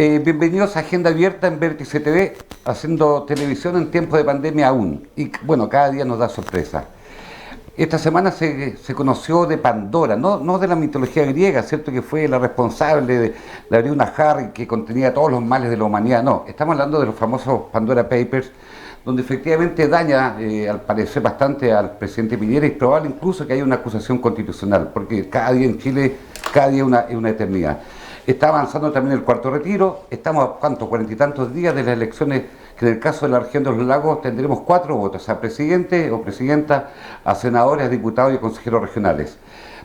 Bienvenidos a Agenda Abierta en Vértice TV, haciendo televisión en tiempos de pandemia aún. Y bueno, cada día nos da sorpresa. Esta semana se conoció de Pandora, no de la mitología griega, ¿cierto? Que fue la responsable de abrir una jarra que contenía todos los males de la humanidad. No, estamos hablando de los famosos Pandora Papers, donde efectivamente daña, al parecer, bastante al presidente Piñera, y es probable incluso que haya una acusación constitucional, porque cada día en Chile, cada día es una eternidad. Está avanzando también el cuarto retiro, estamos a cuántos, 40 y tantos días de las elecciones, que en el caso de la región de los lagos tendremos 4 votos, a presidente o presidenta, a senadores, a diputados y a consejeros regionales.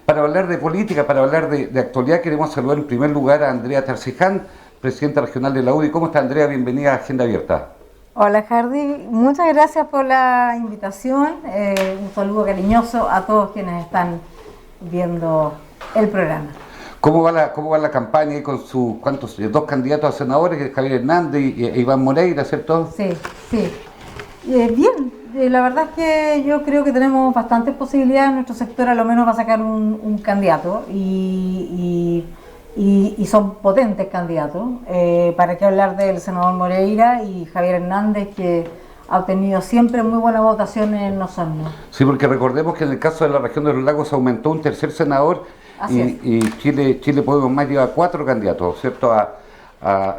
Para hablar de política, para hablar de actualidad, queremos saludar en primer lugar a Andrea Tarciján, presidenta regional de la UDI. ¿Cómo está, Andrea? Bienvenida a Agenda Abierta. Hola, Jardy, muchas gracias por la invitación, un saludo cariñoso a todos quienes están viendo el programa. ¿Cómo va la campaña ahí con sus dos candidatos a senadores, Javier Hernández e Iván Moreira, ¿cierto? Sí. Bien, la verdad es que yo creo que tenemos bastantes posibilidades. Nuestro sector a lo menos va a sacar un candidato y son potentes candidatos. ¿Para qué hablar del senador Moreira y Javier Hernández, que ha obtenido siempre muy buena votación en Osorno? Sí, porque recordemos que en el caso de la región de los lagos aumentó un tercer senador. Y Chile Podemos Más lleva 4 candidatos, ¿cierto? A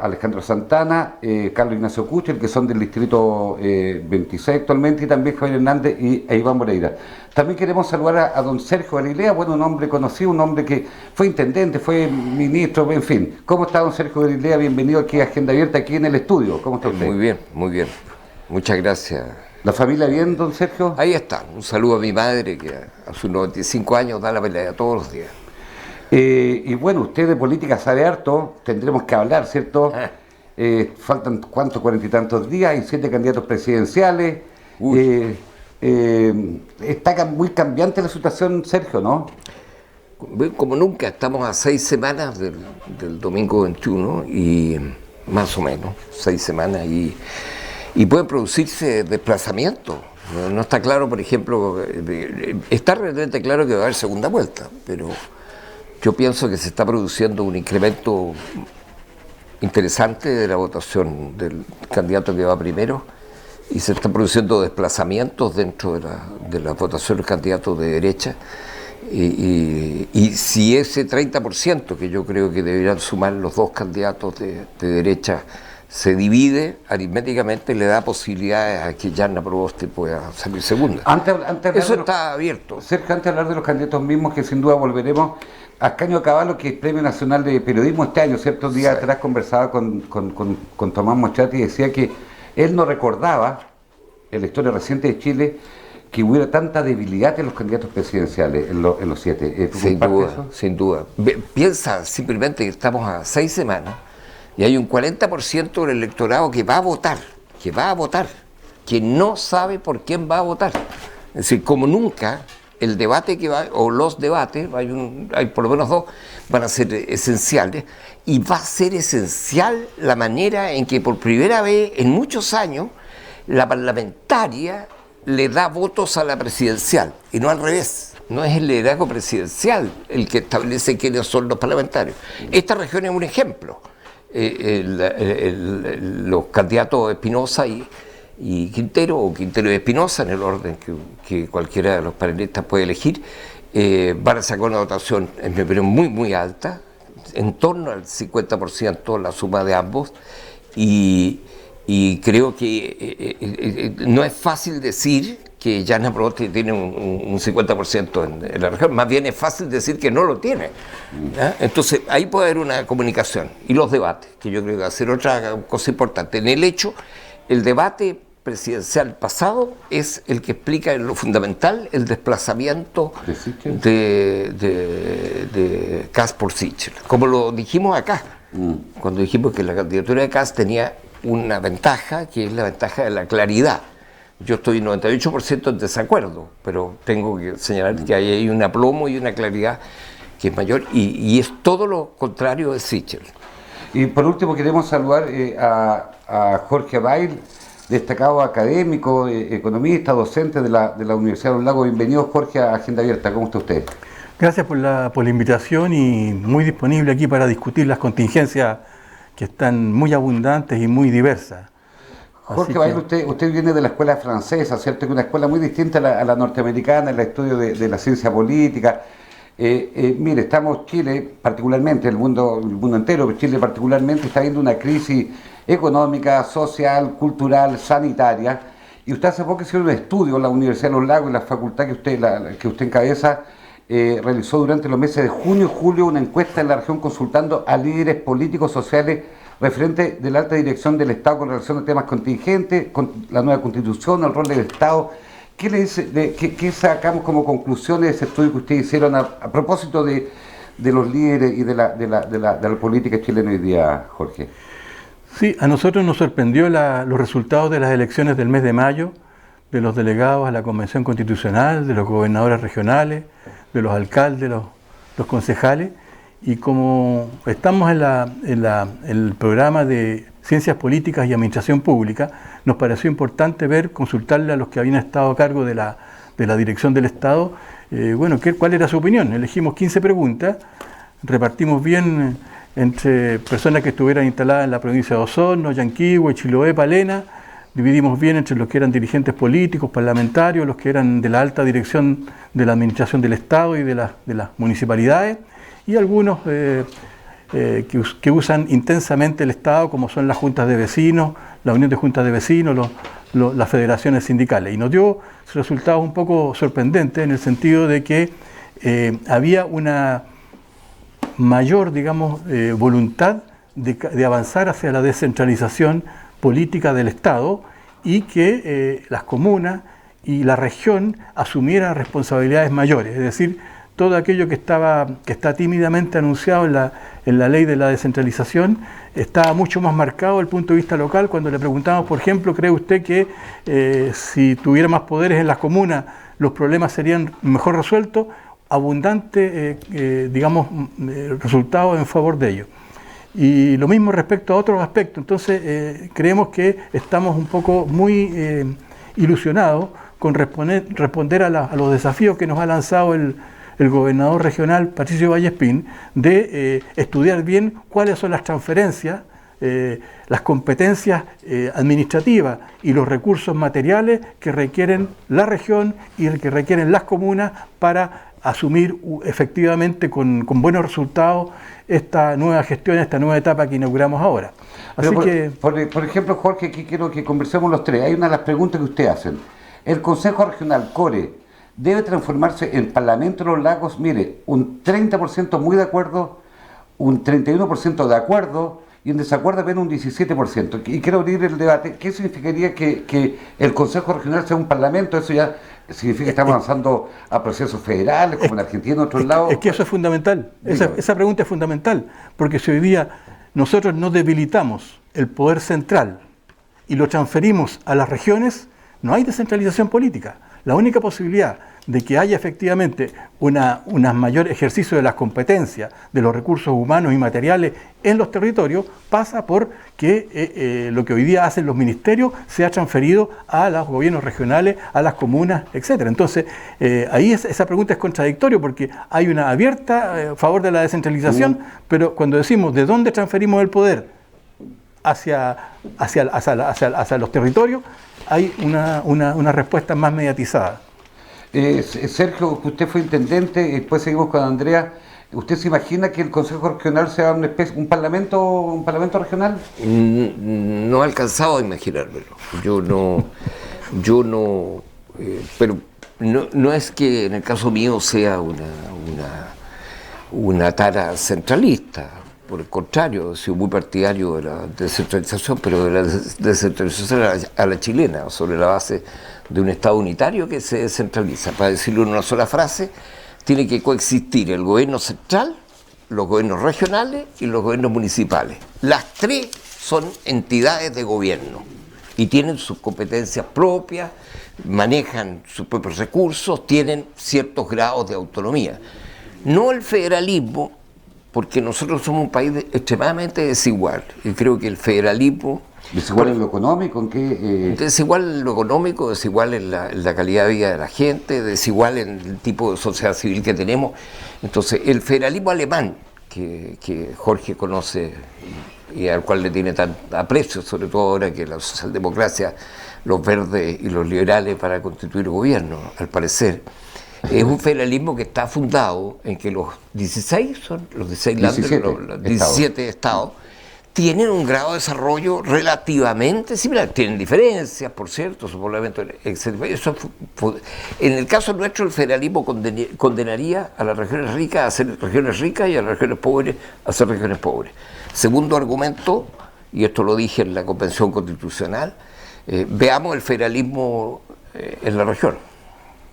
Alejandro Santana, Carlos Ignacio Kuchel, que son del distrito 26 actualmente, y también Javier Hernández e Iván Moreira. También queremos saludar a don Sergio Galilea, bueno, un hombre conocido, un hombre que fue intendente, fue ministro, en fin. ¿Cómo está don Sergio Galilea? Bienvenido aquí a Agenda Abierta, aquí en el estudio. ¿Cómo está usted? Muy bien. Muchas gracias. ¿La familia bien, don Sergio? Ahí está. Un saludo a mi madre, que a sus 95 años da la pelea todos los días. Y bueno, usted de política sabe harto, tendremos que hablar, ¿cierto? Faltan, ¿cuántos? 40 y tantos días, hay 7 candidatos presidenciales. Está muy cambiante la situación, Sergio, ¿no? Como nunca, estamos a 6 semanas del domingo 21, y más o menos, 6 semanas, y pueden producirse desplazamientos. No está claro, por ejemplo, está realmente claro que va a haber segunda vuelta, pero yo pienso que se está produciendo un incremento interesante de la votación del candidato que va primero, y se están produciendo desplazamientos dentro de la votación del candidato de derecha, y si ese 30% que yo creo que deberían sumar los dos candidatos de derecha se divide aritméticamente, le da posibilidades a que Yanna Proboste pueda salir segunda. Eso está abierto. Sergio, antes de hablar de los candidatos mismos, que sin duda volveremos, Ascanio Cavallo, que es Premio Nacional de Periodismo este año, ciertos días atrás conversaba con Tomás Mochati, y decía que él no recordaba, en la historia reciente de Chile, que hubiera tanta debilidad en los candidatos presidenciales, en los 7. Sin duda. Piensa simplemente que estamos a 6 semanas, y hay un 40% del electorado que va a votar, que no sabe por quién va a votar. Es decir, como nunca, el debate que va, o los debates, hay por lo menos 2, van a ser esenciales, y va a ser esencial la manera en que por primera vez en muchos años la parlamentaria le da votos a la presidencial, y no al revés. No es el liderazgo presidencial el que establece quiénes son los parlamentarios. Esta región es un ejemplo. Los candidatos Espinosa y Quintero, o Quintero y Espinosa, en el orden que cualquiera de los panelistas puede elegir, van a sacar una votación, en mi opinión, muy alta, en torno al 50% la suma de ambos, y creo que no es fácil decir que Yanna Proboste tiene un 50% en la región, más bien es fácil decir que no lo tiene. ¿Ya? Entonces ahí puede haber una comunicación, y los debates, que yo creo que va a ser otra cosa importante. En el hecho, el debate presidencial pasado es el que explica en lo fundamental el desplazamiento de Kast por Sichel, como lo dijimos acá, cuando dijimos que la candidatura de Kast tenía una ventaja, que es la ventaja de la claridad. Yo estoy 98% en desacuerdo, pero tengo que señalar que hay un aplomo y una claridad que es mayor, y es todo lo contrario de Sichel. Y por último queremos saludar a Jorge Bail, destacado académico, economista, docente de la Universidad de los Lagos. Bienvenido, Jorge, a Agenda Abierta. ¿Cómo está usted? Gracias por la invitación, y muy disponible aquí para discutir las contingencias que están muy abundantes y muy diversas. Jorge Bail, usted viene de la escuela francesa, ¿cierto? Que es una escuela muy distinta a la norteamericana, el estudio de la ciencia política. Mire, Chile particularmente, el mundo entero, pero Chile particularmente está viendo una crisis económica, social, cultural, sanitaria. Y usted hace poco hizo un estudio en la Universidad de Los Lagos, en la facultad que usted encabeza, realizó durante los meses de junio y julio una encuesta en la región consultando a líderes políticos, sociales, referente de la alta dirección del Estado con relación a temas contingentes, con la nueva Constitución, el rol del Estado. ¿Qué le dice, qué sacamos como conclusiones de ese estudio que ustedes hicieron a propósito de los líderes y de la política chilena hoy día, Jorge? Sí, a nosotros nos sorprendió los resultados de las elecciones del mes de mayo, de los delegados a la Convención Constitucional, de los gobernadores regionales, de los alcaldes, los concejales, y como estamos en el programa de Ciencias Políticas y Administración Pública, nos pareció importante consultarle a los que habían estado a cargo de la dirección del Estado, cuál era su opinión. Elegimos 15 preguntas, repartimos bien entre personas que estuvieran instaladas en la provincia de Osorno, Yanquihue, Chiloé, Palena, dividimos bien entre los que eran dirigentes políticos, parlamentarios, los que eran de la alta dirección de la administración del Estado y de las municipalidades, y algunos que usan intensamente el Estado, como son las juntas de vecinos, la Unión de Juntas de Vecinos, las federaciones sindicales. Y nos dio resultados un poco sorprendentes en el sentido de que había una mayor, voluntad de avanzar hacia la descentralización política del Estado y que las comunas y la región asumieran responsabilidades mayores, es decir, todo aquello que está tímidamente anunciado en la ley de la descentralización está mucho más marcado desde el punto de vista local. Cuando le preguntamos, por ejemplo, ¿cree usted que si tuviera más poderes en las comunas los problemas serían mejor resueltos? Abundante, resultados en favor de ello. Y lo mismo respecto a otros aspectos. Entonces, creemos que estamos un poco muy ilusionados con responder a los desafíos que nos ha lanzado el gobernador regional Patricio Vallespín, de estudiar bien cuáles son las transferencias, las competencias administrativas y los recursos materiales que requieren la región y que requieren las comunas para asumir efectivamente con buenos resultados esta nueva gestión, esta nueva etapa que inauguramos ahora. Así por ejemplo, Jorge, aquí quiero que conversemos los tres. Hay una de las preguntas que usted hacen. El Consejo Regional CORE debe transformarse en Parlamento de los Lagos. Mire, un 30% muy de acuerdo, un 31% de acuerdo y en desacuerdo apenas un 17%. Y quiero abrir el debate. ¿Qué significaría que el Consejo Regional sea un Parlamento? Eso ya significa que estamos avanzando a procesos federales, como en Argentina y en otros lados. Es que eso es fundamental. Esa pregunta es fundamental, porque si hoy día nosotros no debilitamos el poder central y lo transferimos a las regiones, no hay descentralización política. La única posibilidad de que haya efectivamente un mayor ejercicio de las competencias, de los recursos humanos y materiales en los territorios, pasa por que lo que hoy día hacen los ministerios sea transferido a los gobiernos regionales, a las comunas, etc. Entonces, ahí esa pregunta es contradictoria porque hay una abierta a favor de la descentralización, pero cuando decimos de dónde transferimos el poder hacia los territorios, hay una respuesta más mediatizada. Sergio, usted fue intendente, después seguimos con Andrea. ¿Usted se imagina que el Consejo Regional sea un parlamento regional? No he alcanzado a imaginármelo. Pero no es que en el caso mío sea una tara centralista. Por el contrario, he sido muy partidario de la descentralización, pero de la descentralización a la chilena, sobre la base de un Estado unitario que se descentraliza. Para decirlo en una sola frase, tiene que coexistir el gobierno central, los gobiernos regionales y los gobiernos municipales. Las tres son entidades de gobierno y tienen sus competencias propias, manejan sus propios recursos, tienen ciertos grados de autonomía. No el federalismo, porque nosotros somos un país extremadamente desigual, y creo que el federalismo... ¿Desigual en lo económico? ¿En qué? Desigual en lo económico, desigual en la calidad de vida de la gente, desigual en el tipo de sociedad civil que tenemos. Entonces, el federalismo alemán, que Jorge conoce y al cual le tiene tan aprecio, sobre todo ahora que la socialdemocracia, los verdes y los liberales van a constituir gobierno, al parecer. Es un federalismo que está fundado en que los 16 los 17 estados tienen un grado de desarrollo relativamente similar. Tienen diferencias, por cierto, su poblamiento, etc. En el caso nuestro, el federalismo condenaría a las regiones ricas a ser regiones ricas y a las regiones pobres a ser regiones pobres. Segundo argumento, y esto lo dije en la Convención Constitucional, veamos el federalismo en la región.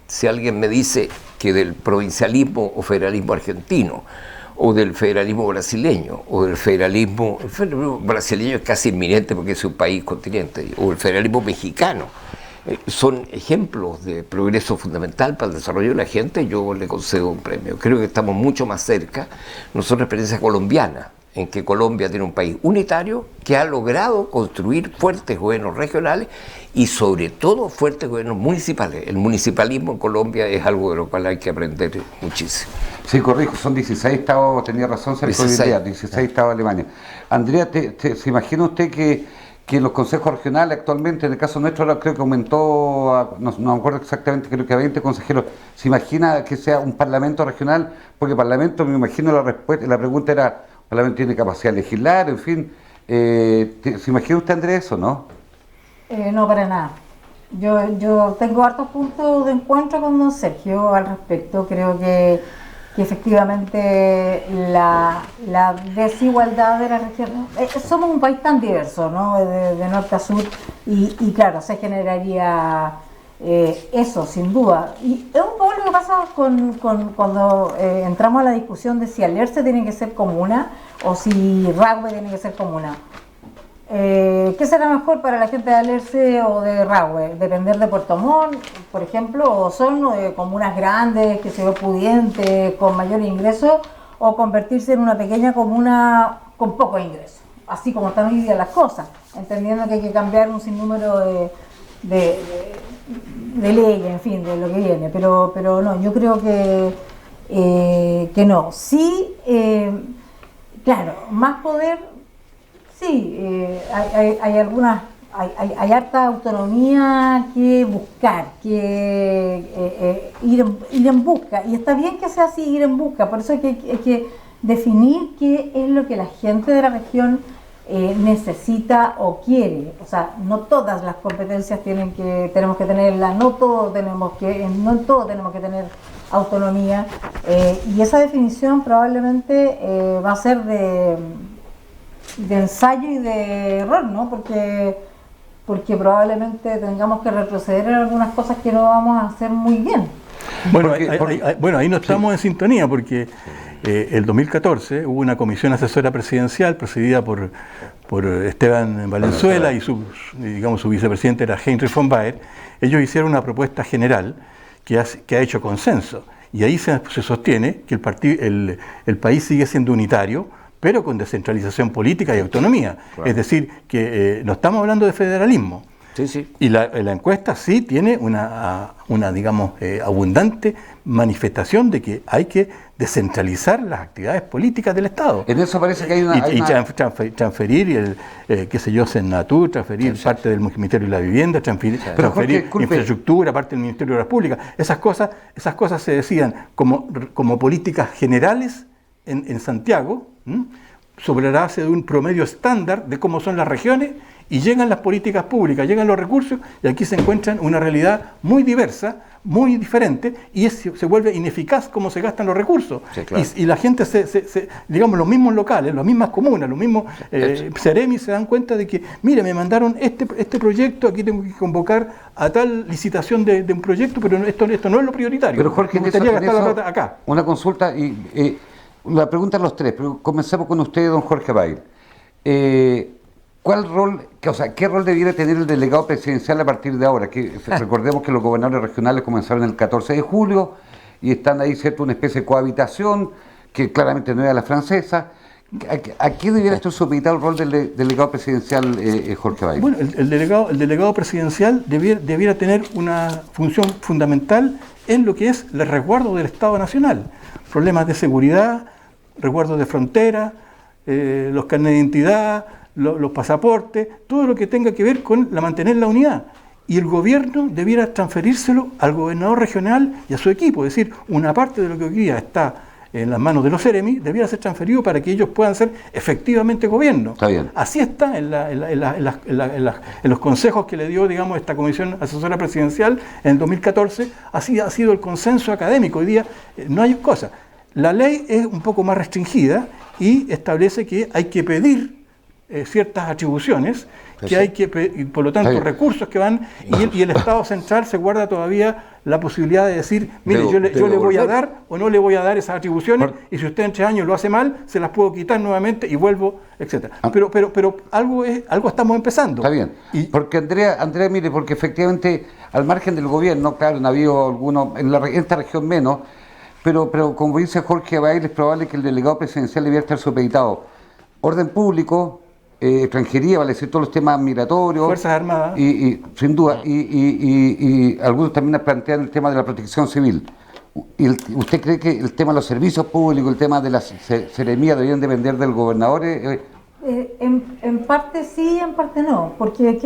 Si alguien me dice que del provincialismo o federalismo argentino, o del federalismo brasileño, o del federalismo brasileño es casi inminente porque es un país continente, o el federalismo mexicano, son ejemplos de progreso fundamental para el desarrollo de la gente, yo le concedo un premio. Creo que estamos mucho más cerca. Nosotros, la experiencia colombiana, en que Colombia tiene un país unitario que ha logrado construir fuertes gobiernos regionales y sobre todo fuertes gobiernos municipales. El municipalismo en Colombia es algo de lo cual hay que aprender muchísimo. Sí, corrijo, son 16 estados, tenía razón, 16 estados de Alemania. Andrea, ¿se imagina usted que los consejos regionales actualmente, en el caso nuestro ahora creo que aumentó, no me acuerdo exactamente, creo que a 20 consejeros, ¿se imagina que sea un parlamento regional? Porque parlamento, me imagino la pregunta era, ¿el parlamento tiene capacidad de legislar? En fin, ¿se imagina usted, Andrea, eso, no? No, para nada. Yo tengo hartos puntos de encuentro con don Sergio al respecto. Creo que efectivamente la desigualdad de la región, somos un país tan diverso, ¿no? De norte a sur, y claro, se generaría eso, sin duda. Y es un poco lo que pasa cuando entramos a la discusión de si Alerce tiene que ser comuna o si Rahue tiene que ser comuna. ¿Qué será mejor para la gente de Alerce o de Rahue? ¿Depender de Puerto Montt, por ejemplo, o son comunas grandes, que se ve pudientes, con mayores ingresos, o convertirse en una pequeña comuna con pocos ingresos? Así como están hoy día las cosas, entendiendo que hay que cambiar un sinnúmero de leyes, en fin, de lo que viene, pero no, yo creo que no. Sí, claro, más poder. Sí, hay harta autonomía que buscar, que ir en busca, y está bien que sea así, ir en busca. Por eso hay que definir qué es lo que la gente de la región necesita o quiere. O sea, no todas las competencias tenemos que tenerlas, no en todo tenemos que tener autonomía, y esa definición probablemente va a ser de ensayo y de error, ¿no? Porque probablemente tengamos que retroceder en algunas cosas que no vamos a hacer muy bien. Bueno, ahí no estamos en sintonía, porque el 2014 hubo una comisión asesora presidencial presidida por Esteban Valenzuela y su vicepresidente era Heinrich von Baer. Ellos hicieron una propuesta general que ha hecho consenso, y ahí se sostiene que el país sigue siendo unitario, pero con descentralización política y autonomía. Claro. Es decir, que no estamos hablando de federalismo. Sí, sí. Y la encuesta sí tiene una abundante manifestación de que hay que descentralizar las actividades políticas del Estado. En eso parece que hay una... transferir Senatur, transferir parte del Ministerio de la Vivienda, transferir infraestructura, parte del Ministerio de las Públicas. Esas cosas se decían como políticas generales en Santiago, sobre la base de un promedio estándar de cómo son las regiones, y llegan las políticas públicas, llegan los recursos, y aquí se encuentran una realidad muy diversa, muy diferente, y se vuelve ineficaz cómo se gastan los recursos. Sí, claro. Y la gente, digamos, los mismos locales, las mismas comunas, los mismos Ceremi se dan cuenta de que, mire, me mandaron este proyecto, aquí tengo que convocar a tal licitación de un proyecto, pero esto no es lo prioritario. Pero Jorge, me gustaría gastar la plata acá. Una consulta, y la pregunta a los tres, pero comencemos con usted, don Jorge Bail. ¿Qué rol debiera tener el delegado presidencial a partir de ahora? Recordemos que los gobernadores regionales comenzaron el 14 de julio y están ahí, ¿cierto?, una especie de cohabitación que claramente no era la francesa. ¿A qué debiera estar supeditado el rol del delegado presidencial, Jorge Bail? Bueno, el delegado presidencial debiera tener una función fundamental en lo que es el resguardo del Estado Nacional. Problemas de seguridad, resguardo de frontera, los carnets de identidad, los pasaportes, todo lo que tenga que ver con mantener la unidad. Y el gobierno debiera transferírselo al gobernador regional y a su equipo, es decir, una parte de lo que hoy día está en las manos de los Ceremi debiera ser transferido para que ellos puedan ser efectivamente gobierno. Está bien. Así está en los consejos que le dio, digamos, esta Comisión Asesora Presidencial en el 2014, así ha sido el consenso académico. Hoy día no hay cosa. La ley es un poco más restringida y establece que hay que pedir ciertas atribuciones, que hay que, y por lo tanto, recursos que van, y el Estado central se guarda todavía la posibilidad de decir, mire, yo le voy a dar o no le voy a dar esas atribuciones, y si usted en 3 años lo hace mal, se las puedo quitar nuevamente y vuelvo, etcétera. Pero algo estamos empezando. Está bien. Porque Andrea, mire, porque efectivamente, al margen del gobierno, claro, no ha habido algunos, en esta región menos, pero como dice Jorge Bail, es probable que el delegado presidencial debiera estar supeditado. Orden público, extranjería, vale decir, todos los temas migratorios. Fuerzas Armadas. Y sin duda, y algunos también plantean el tema de la protección civil. ¿Usted cree que el tema de los servicios públicos, el tema de las seremías deberían depender del gobernador? En parte sí, en parte no, porque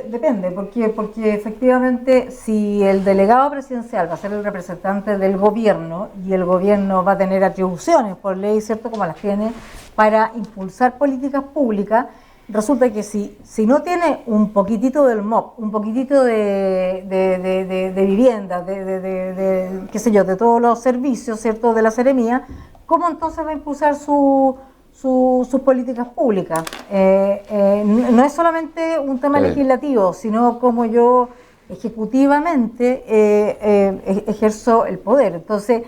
depende, porque efectivamente si el delegado presidencial va a ser el representante del gobierno y el gobierno va a tener atribuciones por ley, ¿cierto?, como las tiene para impulsar políticas públicas, resulta que si no tiene un poquitito del MOP, un poquitito de vivienda, qué sé yo, de todos los servicios, ¿cierto?, de la seremía, ¿cómo entonces va a impulsar sus políticas públicas? No es solamente un tema legislativo, sino como yo ejecutivamente ejerzo el poder. Entonces,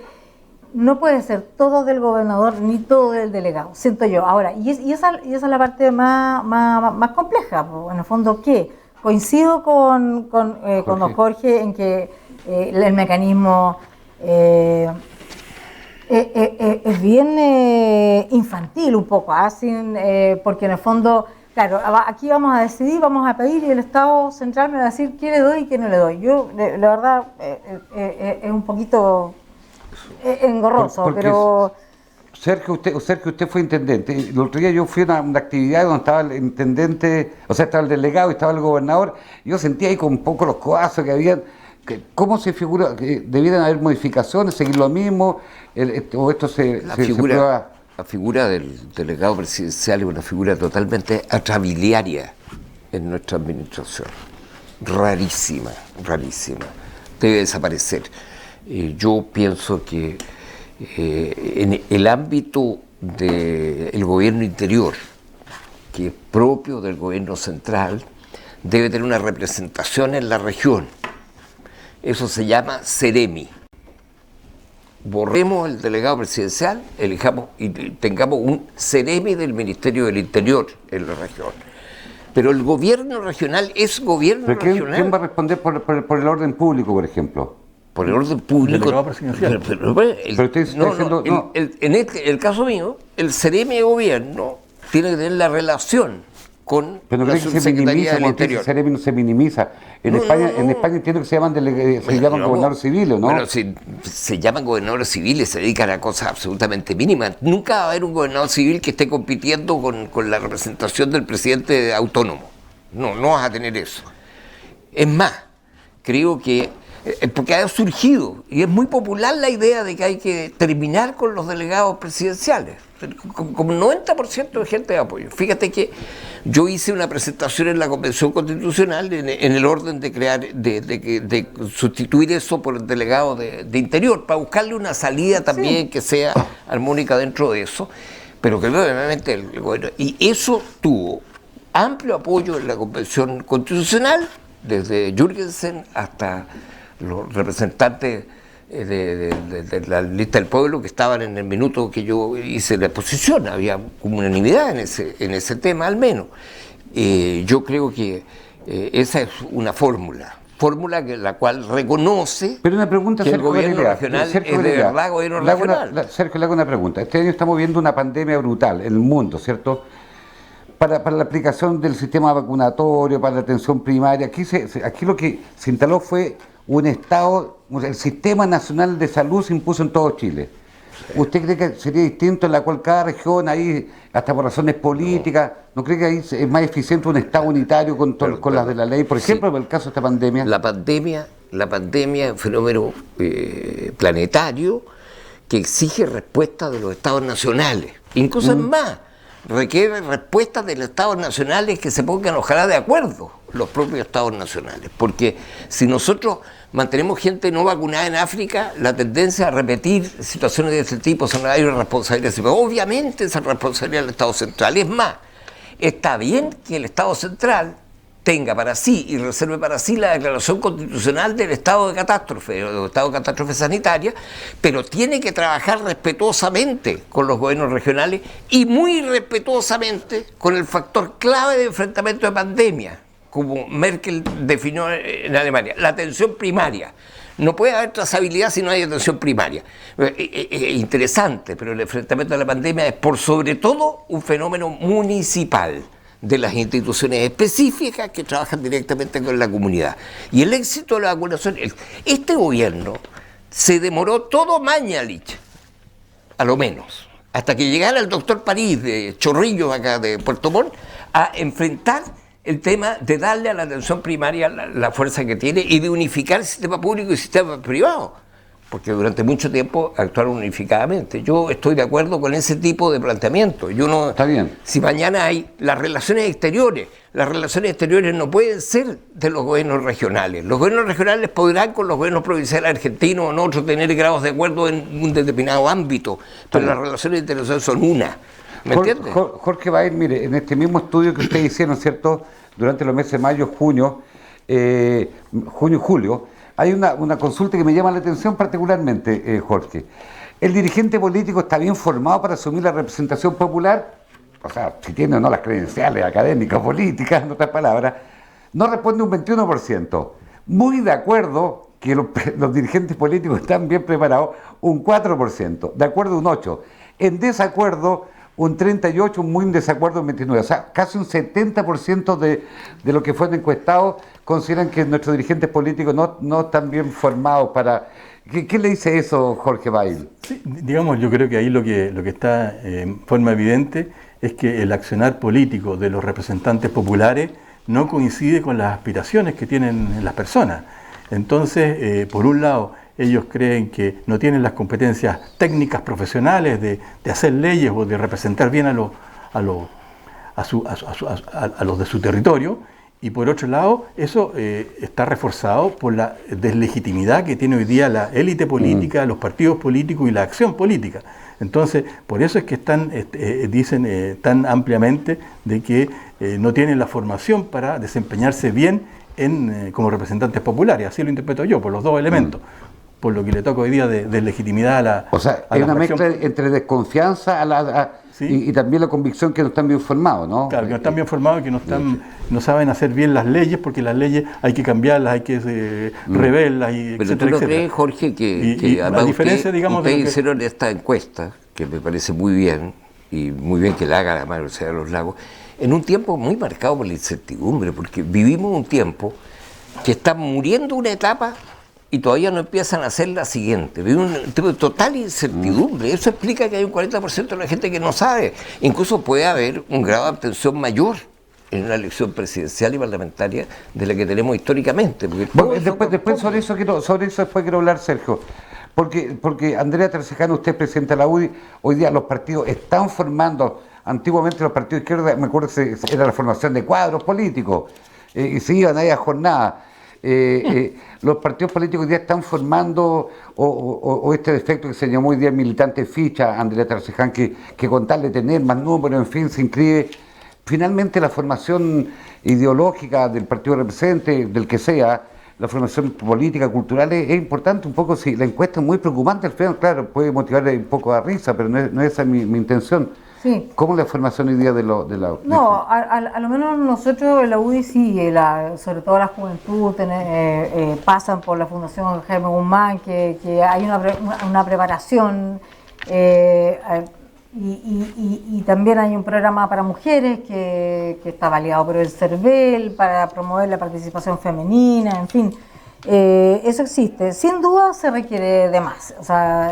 no puede ser todo del gobernador ni todo del delegado, siento yo. Ahora, y esa es la parte más compleja, pues, en el fondo, que coincido con don Jorge en que el mecanismo es bien infantil un poco, porque en el fondo, claro, aquí vamos a decidir, vamos a pedir y el Estado central me va a decir qué le doy y qué no le doy. Yo, la verdad, es un poquito engorroso, pero... Sergio, usted fue intendente. El otro día yo fui a una actividad donde estaba el intendente, o sea, estaba el delegado y estaba el gobernador. Y yo sentía ahí con un poco los codazos que habían. ¿Cómo se figura que debieran haber modificaciones, seguir lo mismo? ¿O esto se prueba? La figura del delegado presidencial es una figura totalmente atrabiliaria en nuestra administración. Rarísima. Debe desaparecer. Yo pienso que en el ámbito del gobierno interior, que es propio del gobierno central, debe tener una representación en la región. Eso se llama Ceremi. Borremos el delegado presidencial, elijamos y tengamos un Ceremi del Ministerio del Interior en la región. Pero el gobierno regional es gobierno regional. ¿Quién va a responder por el orden público, por ejemplo? Por el orden público. En el caso mío, el Ceremi de gobierno tiene que tener la relación con la subsecretaría del Interior. El Ceremi no se minimiza. En España entiendo que se llaman gobernadores civiles, ¿no? Bueno, si se llaman gobernadores civiles, se dedican a cosas absolutamente mínimas. Nunca va a haber un gobernador civil que esté compitiendo con la representación del presidente autónomo. No vas a tener eso. Es más, creo que porque ha surgido, y es muy popular la idea de que hay que terminar con los delegados presidenciales, como 90% de gente de apoyo. Fíjate que yo hice una presentación en la Convención Constitucional en el orden de crear, de sustituir eso por el delegado de Interior, para buscarle una salida también que sea armónica dentro de eso, pero que obviamente el gobierno, y eso tuvo amplio apoyo en la Convención Constitucional, desde Jürgensen hasta los representantes de la lista del pueblo que estaban en el minuto que yo hice la exposición. Había unanimidad en ese tema, al menos. Yo creo que esa es una fórmula que la cual reconoce pero una pregunta, que el Sergio gobierno Varela, regional Sergio es de Varela, verdad gobierno regional. Sergio, le hago una pregunta. Este año estamos viendo una pandemia brutal en el mundo, ¿cierto? Para la aplicación del sistema vacunatorio, para la atención primaria, aquí lo que se instaló fue un Estado, el Sistema Nacional de Salud se impuso en todo Chile. ¿Usted cree que sería distinto en la cual cada región ahí, hasta por razones políticas, no cree que ahí es más eficiente un Estado unitario con las de la ley? Por ejemplo, en el caso de esta pandemia. La pandemia es un fenómeno planetario que exige respuesta de los Estados nacionales. Incluso es más, requiere respuestas de los Estados nacionales que se pongan ojalá de acuerdo, los propios Estados nacionales. Porque si nosotros mantenemos gente no vacunada en África, la tendencia a repetir situaciones de este tipo son hay una responsabilidad. Obviamente esa responsabilidad del Estado central. Es más, está bien que el Estado central tenga para sí y reserve para sí la declaración constitucional del estado de catástrofe o estado de catástrofe sanitaria, pero tiene que trabajar respetuosamente con los gobiernos regionales y muy respetuosamente con el factor clave de enfrentamiento de pandemia, como Merkel definió en Alemania, la atención primaria. No puede haber trazabilidad si no hay atención primaria. Interesante, pero el enfrentamiento de la pandemia es por sobre todo un fenómeno municipal, de las instituciones específicas que trabajan directamente con la comunidad. Y el éxito de la vacunación, este gobierno se demoró todo Mañalich, a lo menos, hasta que llegara el doctor París de Chorrillos, acá de Puerto Montt, a enfrentar el tema de darle a la atención primaria la fuerza que tiene y de unificar el sistema público y el sistema privado, porque durante mucho tiempo actuaron unificadamente. Yo estoy de acuerdo con ese tipo de planteamiento. Yo no, está bien. Si mañana hay las relaciones exteriores no pueden ser de los gobiernos regionales. Los gobiernos regionales podrán con los gobiernos provinciales argentinos o otros tener grados de acuerdo en un determinado ámbito, pero las relaciones internacionales son una. ¿Me entiendes? Jorge Bail, mire, en este mismo estudio que ustedes hicieron, ¿cierto?, durante los meses de mayo, junio y julio, hay una consulta que me llama la atención particularmente, Jorge. ¿El dirigente político está bien formado para asumir la representación popular? O sea, si tiene o no las credenciales académicas, políticas, en otras palabras. No responde un 21%. Muy de acuerdo que los dirigentes políticos están bien preparados, un 4%. De acuerdo, un 8%. En desacuerdo, un 38%, muy en desacuerdo, un 29%. O sea, casi un 70% de lo que fueron encuestados consideran que nuestros dirigentes políticos no están bien formados para... ¿Qué le dice eso, Jorge Bail? Sí, digamos, yo creo que ahí lo que está en forma evidente es que el accionar político de los representantes populares no coincide con las aspiraciones que tienen las personas. Entonces, por un lado, ellos creen que no tienen las competencias técnicas profesionales de hacer leyes o de representar bien a los de su territorio, y por otro lado, eso está reforzado por la deslegitimidad que tiene hoy día la élite política, los partidos políticos y la acción política. Entonces, por eso es que dicen tan ampliamente de que no tienen la formación para desempeñarse bien como representantes populares. Así lo interpreto yo, por los dos elementos. Por lo que le toca hoy día de legitimidad a la... O sea, hay una mezcla entre desconfianza ¿sí? y también la convicción que no están bien formados, ¿no? Claro, que no están bien formados, que no saben hacer bien las leyes, porque las leyes hay que cambiarlas, hay que reverlas, y pero etcétera, tú no etcétera. crees, Jorge, que a diferencia, digamos, ustedes hicieron esta encuesta, que me parece muy bien, y muy bien que la haga la Universidad de los Lagos, en un tiempo muy marcado por la incertidumbre, porque vivimos un tiempo que está muriendo una etapa y todavía no empiezan a hacer la siguiente. Vive un tipo de total incertidumbre. Eso explica que hay un 40% de la gente que no sabe. Incluso puede haber un grado de abstención mayor en una elección presidencial y parlamentaria de la que tenemos históricamente. Bueno, después sobre eso después quiero hablar, Sergio. Porque Andrea Tercejano, usted es presidenta de la UDI, hoy día los partidos están formando, antiguamente los partidos de izquierda, me acuerdo que era la formación de cuadros políticos, y se iban ahí a jornadas. Los partidos políticos hoy día están formando o este defecto que se llamó hoy día militante ficha, Andrea Terceján, que con tal de tener más números, en fin, se inscribe. Finalmente la formación ideológica del partido represente, del que sea, la formación política, cultural, es importante un poco. Si la encuesta es muy preocupante, al final, claro, puede motivarle un poco a risa, pero no es esa mi intención. Sí. ¿Cómo es la formación hoy día de la No, a lo menos nosotros en la UDI sí, sobre todo la juventud, pasan por la Fundación Jaime Guzmán, que hay una preparación, y también hay un programa para mujeres que está validado por el CERVEL para promover la participación femenina, en fin. Eso existe. Sin duda se requiere de más. O sea,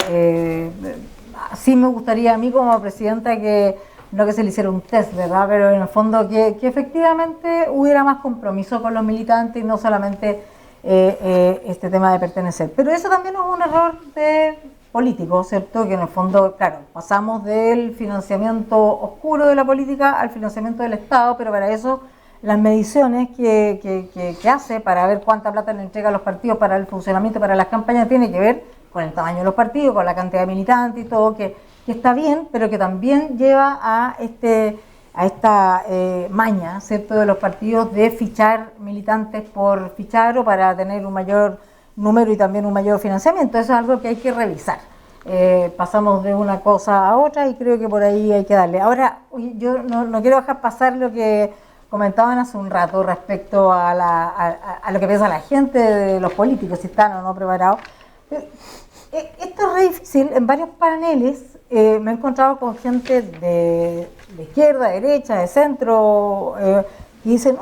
sí me gustaría a mí como presidenta que no que se le hiciera un test, ¿verdad? Pero en el fondo que efectivamente hubiera más compromiso con los militantes y no solamente este tema de pertenecer. Pero eso también es un error de político, ¿cierto? Que en el fondo, claro, pasamos del financiamiento oscuro de la política al financiamiento del Estado, pero para eso las mediciones que hace para ver cuánta plata le entrega a los partidos para el funcionamiento, para las campañas, tiene que ver con el tamaño de los partidos, con la cantidad de militantes y todo, que está bien, pero que también lleva a esta maña, ¿cierto?, de los partidos de fichar militantes por fichar o para tener un mayor número y también un mayor financiamiento. Eso es algo que hay que revisar. Pasamos de una cosa a otra y creo que por ahí hay que darle. Ahora, yo no quiero dejar pasar lo que comentaban hace un rato respecto a lo que piensa la gente de los políticos, si están o no preparados. Esto es re difícil. En varios paneles me he encontrado con gente de izquierda, derecha, de centro, y dicen,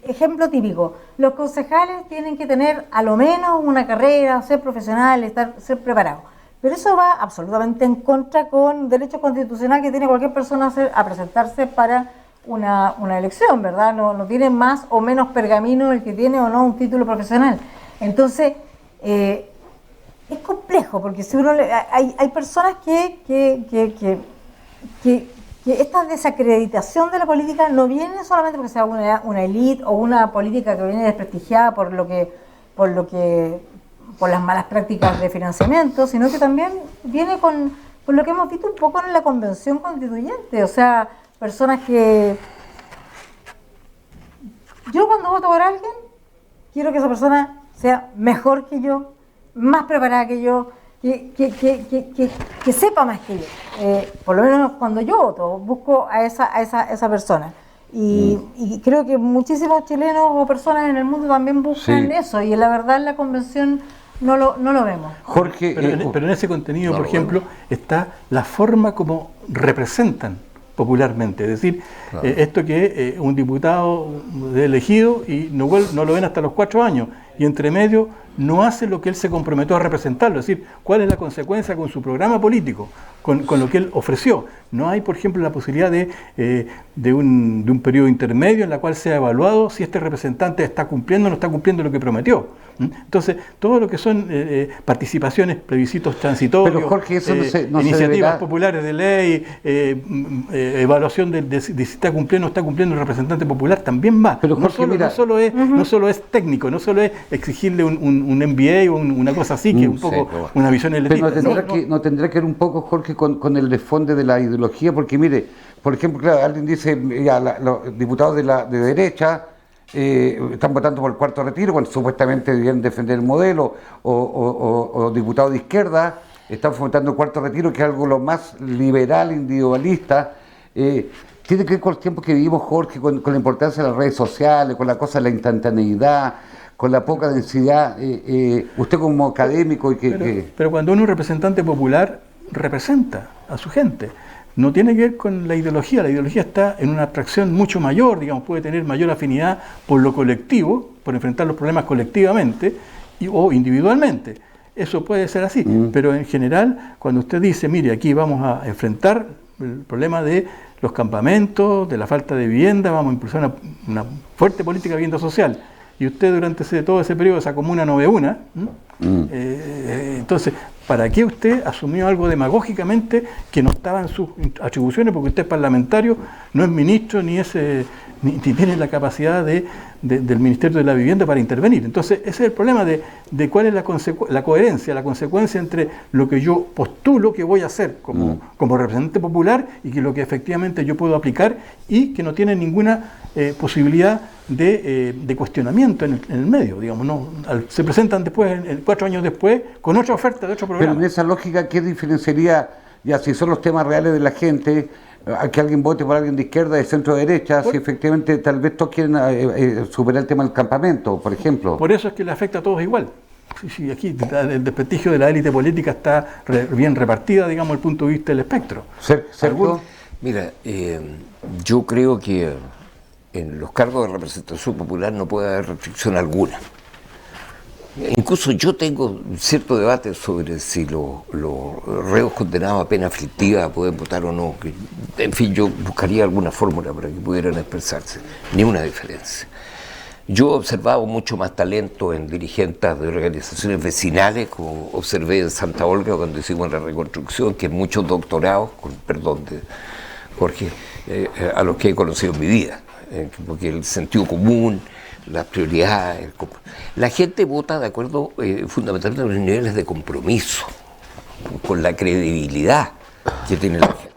ejemplo típico, los concejales tienen que tener a lo menos una carrera, ser profesionales, ser preparados. Pero eso va absolutamente en contra con derecho constitucional que tiene cualquier persona a presentarse para una elección, ¿verdad? No tiene más o menos pergamino el que tiene o no un título profesional. Entonces, es complejo, porque si uno hay personas que esta desacreditación de la política no viene solamente porque sea una élite o una política que viene desprestigiada por las malas prácticas de financiamiento, sino que también viene con lo que hemos visto un poco en la Convención Constituyente. O sea, personas que... Yo cuando voto por alguien, quiero que esa persona sea mejor que yo, más preparada que yo, que sepa más que yo. Por lo menos cuando yo voto, busco a esa persona. Y creo que muchísimos chilenos o personas en el mundo también buscan eso, y la verdad en la convención no lo vemos. Jorge, pero en ese contenido, por ejemplo, está la forma como representan popularmente, es decir, claro, esto que un diputado es elegido y no lo ven hasta los 4 años, y entre medio no hace lo que él se comprometió a representarlo, es decir, cuál es la consecuencia con su programa político, con lo que él ofreció. No hay, por ejemplo, la posibilidad de un periodo intermedio en la cual sea evaluado si este representante está cumpliendo o no está cumpliendo lo que prometió. Entonces, todo lo que son participaciones, plebiscitos transitorios, pero Jorge, eso no iniciativas populares de ley, evaluación de si está cumpliendo o no está cumpliendo el representante popular, también va. Pero Jorge, no solo es técnico, no solo es exigirle un MBA o una cosa así, que es un poco una visión elitista. Pero no tendrá que ver un poco, Jorge, con el desfonde de la ideología, porque mire, por ejemplo, claro, alguien dice, los diputados de derecha están votando por el cuarto retiro, cuando supuestamente debían defender el modelo, o diputados de izquierda están fomentando el cuarto retiro, que es algo lo más liberal, individualista. Tiene que ver con el tiempo que vivimos, Jorge, con la importancia de las redes sociales, con la cosa de la instantaneidad, con la poca densidad. Usted como académico... Pero cuando uno es representante popular, representa a su gente. No tiene que ver con la ideología está en una abstracción mucho mayor, digamos, puede tener mayor afinidad por lo colectivo, por enfrentar los problemas colectivamente o individualmente. Eso puede ser así, pero en general, cuando usted dice, mire, aquí vamos a enfrentar el problema de los campamentos, de la falta de vivienda, vamos a impulsar una fuerte política de vivienda social, y usted durante todo ese periodo esa comuna no ve una, entonces, ¿para qué usted asumió algo demagógicamente que no estaba en sus atribuciones? Porque usted es parlamentario, no es ministro, ni tiene la capacidad del Ministerio de la Vivienda para intervenir. Entonces, ese es el problema de cuál es la coherencia, la consecuencia entre lo que yo postulo que voy a hacer como representante popular y que lo que efectivamente yo puedo aplicar y que no tiene ninguna posibilidad de cuestionamiento en el medio, digamos, ¿no? Se presentan después, 4 años después, con otra oferta de otro programa. Pero en esa lógica, ¿qué diferenciaría, ya si son los temas reales de la gente, a que alguien vote por alguien de izquierda, de centro, de derecha, si efectivamente tal vez todos quieren superar el tema del campamento, por ejemplo? Por eso es que le afecta a todos igual. Sí, aquí el desprestigio de la élite política está bien repartida, digamos, el punto de vista del espectro. ¿Sergio? Mira, yo creo que en los cargos de representación popular no puede haber restricción alguna. Incluso yo tengo cierto debate sobre si los reos condenados a pena aflictiva pueden votar o no. En fin, yo buscaría alguna fórmula para que pudieran expresarse. Ni una diferencia. Yo he observado mucho más talento en dirigentes de organizaciones vecinales, como observé en Santa Olga cuando hicimos la reconstrucción, que muchos doctorados, con perdón de Jorge, a los que he conocido en mi vida, porque el sentido común, las prioridades, la gente vota de acuerdo fundamentalmente a los niveles de compromiso, con la credibilidad que tiene la gente.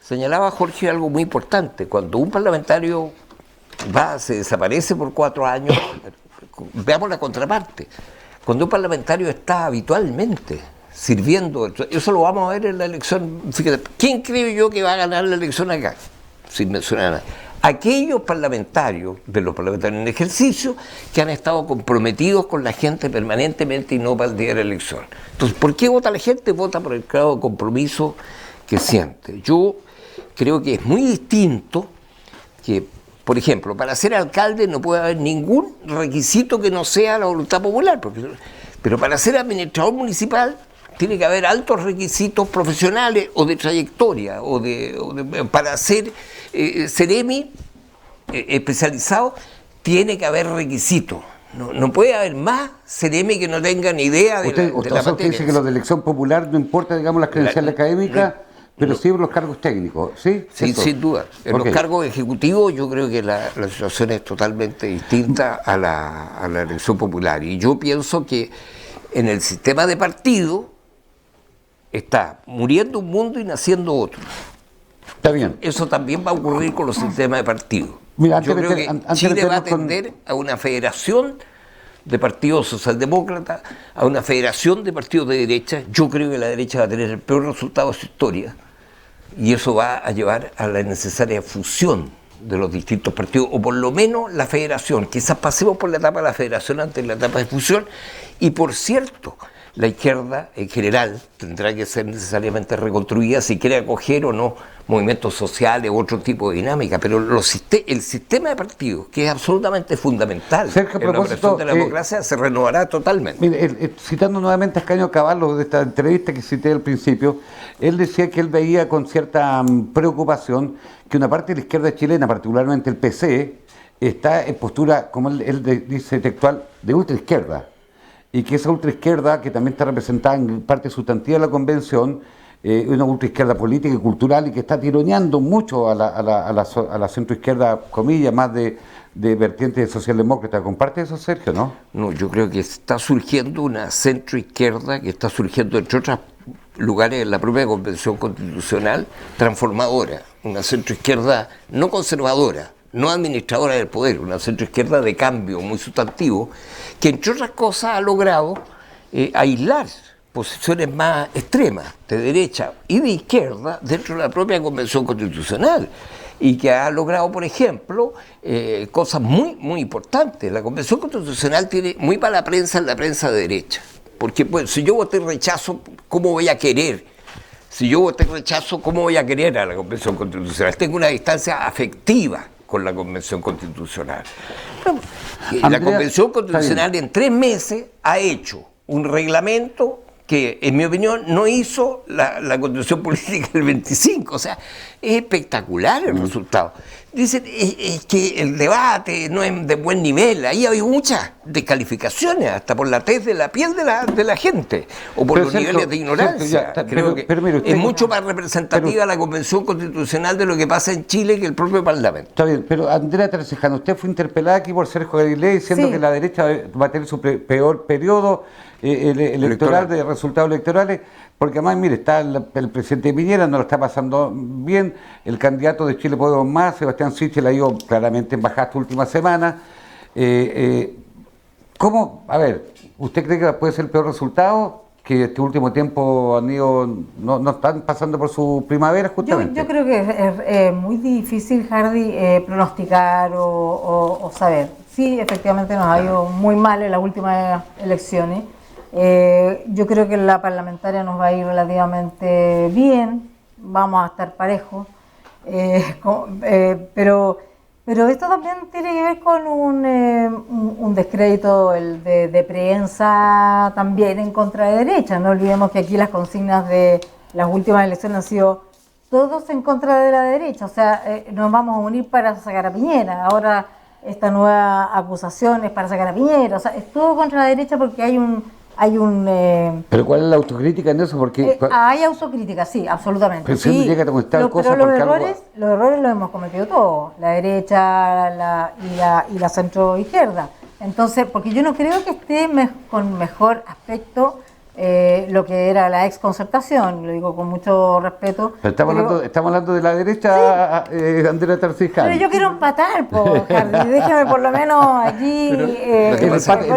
Señalaba Jorge algo muy importante: cuando un parlamentario se desaparece por 4 años, veamos la contraparte. Cuando un parlamentario está habitualmente sirviendo, eso lo vamos a ver en la elección. Fíjate, ¿quién creo yo que va a ganar la elección acá? Sin mencionar nada. Aquellos parlamentarios, de los parlamentarios en ejercicio, que han estado comprometidos con la gente permanentemente y no para el día de la elección. Entonces, ¿por qué vota la gente? Vota por el grado de compromiso que siente. Yo creo que es muy distinto que, por ejemplo, para ser alcalde no puede haber ningún requisito que no sea la voluntad popular, pero para ser administrador municipal tiene que haber altos requisitos profesionales o de trayectoria, para ser seremi especializado tiene que haber requisitos. No puede haber más seremi que no tengan idea de la materia. Usted dice que los de elección popular no importa, digamos, las credenciales académicas, pero sí los cargos técnicos, ¿sí? Sí, sin duda. En los cargos ejecutivos yo creo que la situación es totalmente distinta a la elección popular. Y yo pienso que en el sistema de partido está muriendo un mundo y naciendo otro. Está bien. Eso también va a ocurrir con los sistemas de partido. Mira, yo creo que Chile va a tender a una federación de partidos socialdemócratas, a una federación de partidos de derecha. Yo creo que la derecha va a tener el peor resultado de su historia, y eso va a llevar a la necesaria fusión de los distintos partidos, o por lo menos la federación. Quizás pasemos por la etapa de la federación antes de la etapa de fusión. Y por cierto, la izquierda en general tendrá que ser necesariamente reconstruida si quiere acoger o no movimientos sociales u otro tipo de dinámica, pero el sistema de partidos, que es absolutamente fundamental Sergio, en la operación de la democracia, se renovará totalmente. Mire, citando nuevamente a Ascanio Cavallo de esta entrevista que cité al principio, él decía que él veía con cierta preocupación que una parte de la izquierda chilena, particularmente el PC, está en postura, como él dice textual, de ultraizquierda. Y que esa ultraizquierda, que también está representada en parte sustantiva de la convención, una ultraizquierda política y cultural, y que está tironeando mucho a la centroizquierda, comillas, más de vertiente socialdemócrata. ¿Comparte eso, Sergio, no? No, yo creo que está surgiendo una centroizquierda que está surgiendo, entre otros lugares, en la propia Convención Constitucional, transformadora. Una centroizquierda no conservadora, no administradora del poder, una centroizquierda de cambio muy sustantivo, que entre otras cosas ha logrado aislar posiciones más extremas, de derecha y de izquierda, dentro de la propia Convención Constitucional, y que ha logrado, por ejemplo, cosas muy, muy importantes. La Convención Constitucional tiene muy mala prensa en la prensa de derecha, porque pues, si yo voté rechazo, ¿cómo voy a querer? Si yo voté rechazo, ¿cómo voy a querer a la Convención Constitucional? Tengo una distancia afectiva con la Convención Constitucional. La Convención Constitucional en 3 meses ha hecho un reglamento que, en mi opinión, no hizo la Constitución Política del 25. O sea, es espectacular el resultado. Dicen es que el debate no es de buen nivel. Ahí hay muchas descalificaciones, hasta por la tez de la piel de la gente, o por los niveles de ignorancia. Creo que es mucho más representativa la Convención Constitucional de lo que pasa en Chile que el propio Parlamento. Está bien, pero Andrea Tercejano, usted fue interpelada aquí por Sergio Garilé diciendo que la derecha va a tener su peor periodo electoral, de resultados electorales, porque además, mire, está el presidente Piñera, no lo está pasando bien, el candidato de Chile Podemos Más, Sebastián Sichel, ha ido claramente en bajada esta última semana. ¿Cómo? A ver, ¿usted cree que puede ser el peor resultado? Que este último tiempo han ido, no están pasando por su primavera, justamente. Yo creo que es muy difícil, Hardy, pronosticar o saber. Sí, efectivamente nos ha ido muy mal en las últimas elecciones. Yo creo que la parlamentaria nos va a ir relativamente bien, vamos a estar parejos, pero Pero esto también tiene que ver con un descrédito de prensa también en contra de derecha. No olvidemos que aquí las consignas de las últimas elecciones han sido todos en contra de la derecha. O sea, nos vamos a unir para sacar a Piñera. Ahora esta nueva acusación es para sacar a Piñera. O sea, es todo contra la derecha porque hay un ¿Pero cuál es la autocrítica en eso? Porque hay autocrítica, sí, absolutamente. pero si uno llega a contestar cosas pero porque los errores los hemos cometido todos, la derecha y la centro izquierda. Entonces, porque yo no creo que esté con mejor aspecto lo que era la exconcertación, lo digo con mucho respeto. Pero estamos hablando de la derecha, sí. Andrea Tarcijal. Pero yo quiero empatar, Hardy, déjame por lo menos aquí... el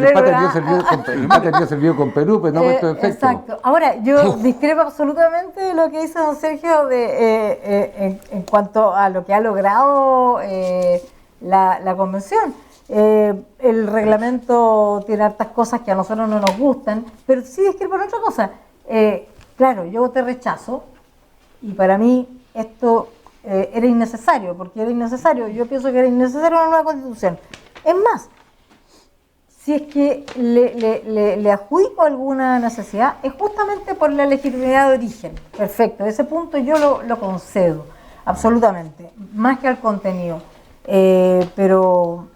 empate había servido con Perú, pero no con estos efectos. Exacto. Ahora, yo discrepo absolutamente de lo que dice don Sergio en cuanto a lo que ha logrado la convención. El reglamento tiene hartas cosas que a nosotros no nos gustan, pero sí discrepo en otra cosa. Claro, yo voté rechazo y para mí esto era innecesario, porque era innecesario. Yo pienso que era innecesario una nueva constitución. Es más, si es que le adjudico alguna necesidad, es justamente por la legitimidad de origen. Perfecto, ese punto yo lo concedo, absolutamente, más que al contenido. Pero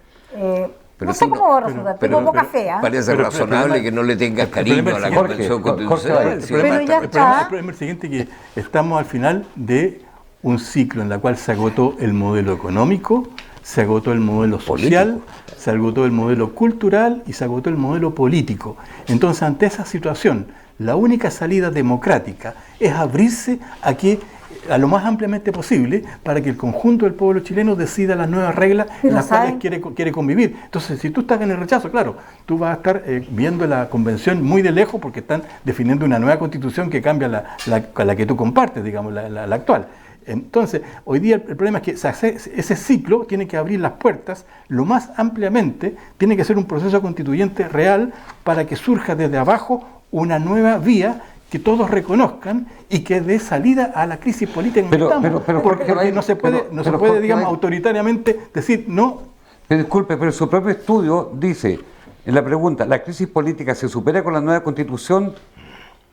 no sé cómo va a resultar, tengo poca fe. Parece razonable que no le tengas cariño a la Convención Constitucional. El problema es el siguiente, que estamos al final de un ciclo en el cual se agotó el modelo económico, se agotó el modelo social, se agotó el modelo cultural y se agotó el modelo político. Entonces, ante esa situación, la única salida democrática es abrirse a lo más ampliamente posible para que el conjunto del pueblo chileno decida las nuevas reglas en las cuales quiere convivir. Entonces, si tú estás en el rechazo, claro, tú vas a estar viendo la convención muy de lejos porque están definiendo una nueva constitución que cambia la que tú compartes, digamos, la actual. Entonces, hoy día el problema es que ese ciclo tiene que abrir las puertas lo más ampliamente, tiene que ser un proceso constituyente real para que surja desde abajo una nueva vía que todos reconozcan y que dé salida a la crisis política en que estamos. Porque no se puede, digamos, autoritariamente decir no. Disculpe, pero su propio estudio dice, en la pregunta, ¿la crisis política se supera con la nueva constitución?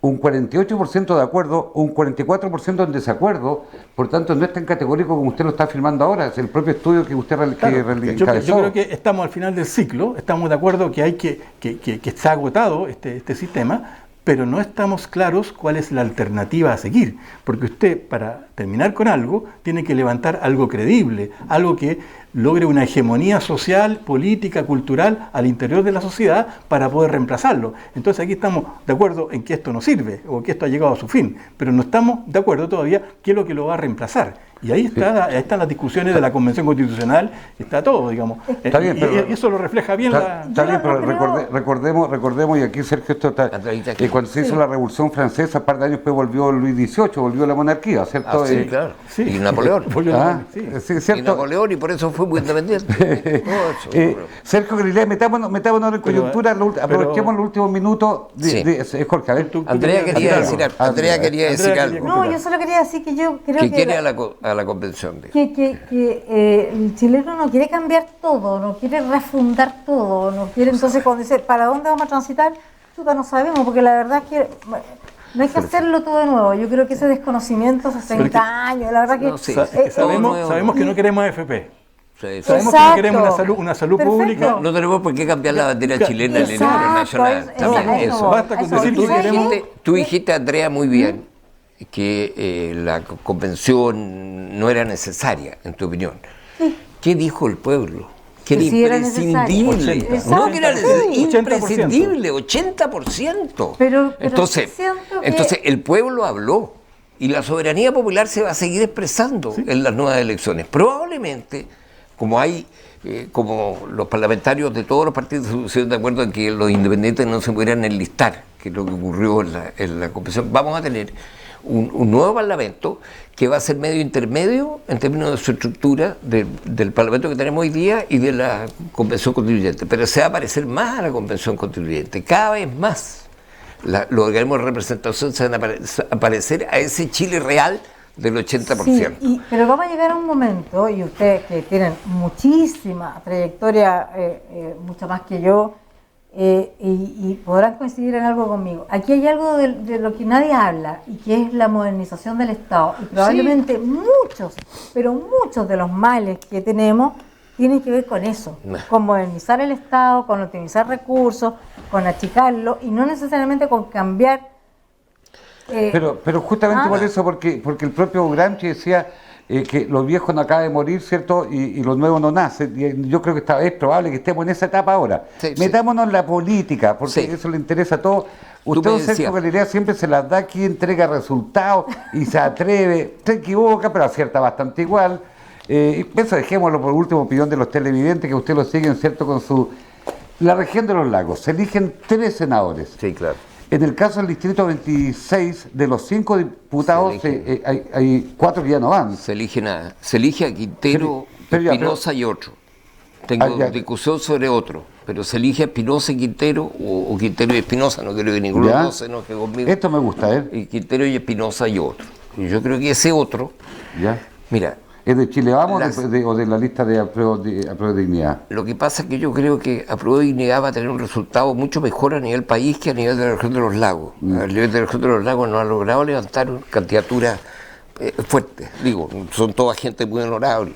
Un 48% de acuerdo, un 44% en desacuerdo, por tanto no es tan categórico como usted lo está afirmando ahora, es el propio estudio que usted yo creo que estamos al final del ciclo, estamos de acuerdo que hay que está agotado este sistema, pero no estamos claros cuál es la alternativa a seguir, porque usted, para terminar con algo, tiene que levantar algo creíble, algo que logre una hegemonía social, política, cultural al interior de la sociedad para poder reemplazarlo. Entonces aquí estamos de acuerdo en que esto no sirve o que esto ha llegado a su fin, pero no estamos de acuerdo todavía qué es lo que lo va a reemplazar. Y ahí están las discusiones de la Convención Constitucional, está todo, digamos. Está bien, pero y eso lo refleja bien Está bien, pero recordemos, y aquí Sergio cuando se hizo la Revolución Francesa, un par de años después volvió Luis XVIII, volvió la monarquía, ¿cierto? Sí, claro. Sí. Y Napoleón. Y Napoleón, y por eso fue muy independiente. Sergio Galilea, metámonos en coyuntura, aprovechemos los últimos minutos Jorge, a ver. Andrea quería decir algo. No, yo solo quería decir que yo creo que quiere a la convención. Que el chileno no quiere cambiar todo, no quiere refundar todo, no quiere, entonces cuando dice, ¿para dónde vamos a transitar? No sabemos, porque la verdad es que no hay que hacerlo todo de nuevo. Yo creo que ese desconocimiento, 60 años, la verdad que... sabemos que no queremos AFP. Sabemos que no queremos una salud pública. No tenemos por qué cambiar la bandera chilena en el internacional. Eso. Basta con decir que queremos... Tú dijiste, Andrea, muy bien, que la convención no era necesaria, en tu opinión. Sí. ¿Qué dijo el pueblo? Que era imprescindible. No, que era imprescindible, 80%. Pero entonces el pueblo habló y la soberanía popular se va a seguir expresando en las nuevas elecciones. Probablemente, como los parlamentarios de todos los partidos se pusieron de acuerdo en que los independientes no se pudieran enlistar, que es lo que ocurrió en la convención, vamos a tener un nuevo parlamento que va a ser medio intermedio en términos de su estructura del parlamento que tenemos hoy día y de la convención constituyente, pero se va a parecer más a la convención constituyente, cada vez más los organismos de representación se van a parecer a ese Chile real del 80%. Sí, pero vamos a llegar a un momento, y ustedes que tienen muchísima trayectoria, mucho más que yo, y podrán coincidir en algo conmigo. Aquí hay algo de lo que nadie habla, y que es la modernización del Estado. Y probablemente muchos, pero muchos de los males que tenemos tienen que ver con eso, con modernizar el Estado, con optimizar recursos, con achicarlo, y no necesariamente con cambiar. Pero justamente por eso, porque el propio Gramsci decía que los viejos no acaban de morir, ¿cierto? Y los nuevos no nacen. Y yo creo que es probable que estemos en esa etapa ahora. Sí, metámonos en la política, porque eso le interesa a todos. Usted, Sergio Galería, siempre se las da aquí, entrega resultados y se atreve, se equivoca, pero acierta bastante igual. Y eso dejémoslo por último, opinión de los televidentes, que usted lo siguen, ¿cierto? Con la región de los lagos. Se eligen 3 senadores. Sí, claro. En el caso del distrito 26, de los 5 diputados, hay 4 que ya no van. Se elige a Quintero, Espinosa y otro. Tengo discusión sobre otro, pero se elige a Espinosa y Quintero, o Quintero y Espinosa, no creo que ninguno de los dos se enoje conmigo. Esto me gusta, Y Quintero y Espinosa y otro. Y yo creo que ese otro, mira... ¿Es de Chile Vamos o de la lista de Apruebo Dignidad? Lo que pasa es que yo creo que Apruebo Dignidad va a tener un resultado mucho mejor a nivel país que a nivel de la región de los lagos. A nivel de la región de los lagos no ha logrado levantar candidaturas fuertes. Digo, son toda gente muy honorable.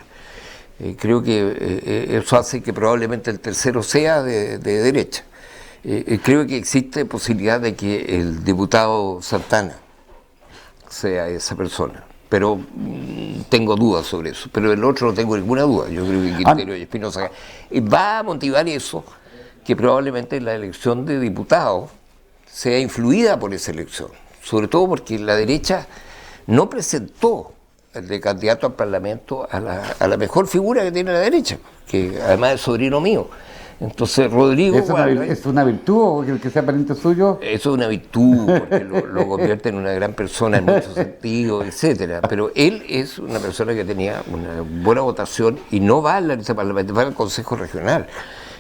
Creo que eso hace que probablemente el tercero sea de derecha. Creo que existe posibilidad de que el diputado Santana sea esa persona. Pero tengo dudas sobre eso. Pero el otro no tengo ninguna duda. Yo creo que Quintero y Espinosa va a motivar eso, que probablemente la elección de diputados sea influida por esa elección. Sobre todo porque la derecha no presentó de candidato al Parlamento a la mejor figura que tiene la derecha, que además es sobrino mío. Entonces Rodrigo... ¿Es una virtud o que sea pariente suyo? Eso es una virtud, porque lo convierte en una gran persona en muchos sentidos, etcétera. Pero él es una persona que tenía una buena votación y no va a la lista parlamentaria, va al Consejo Regional.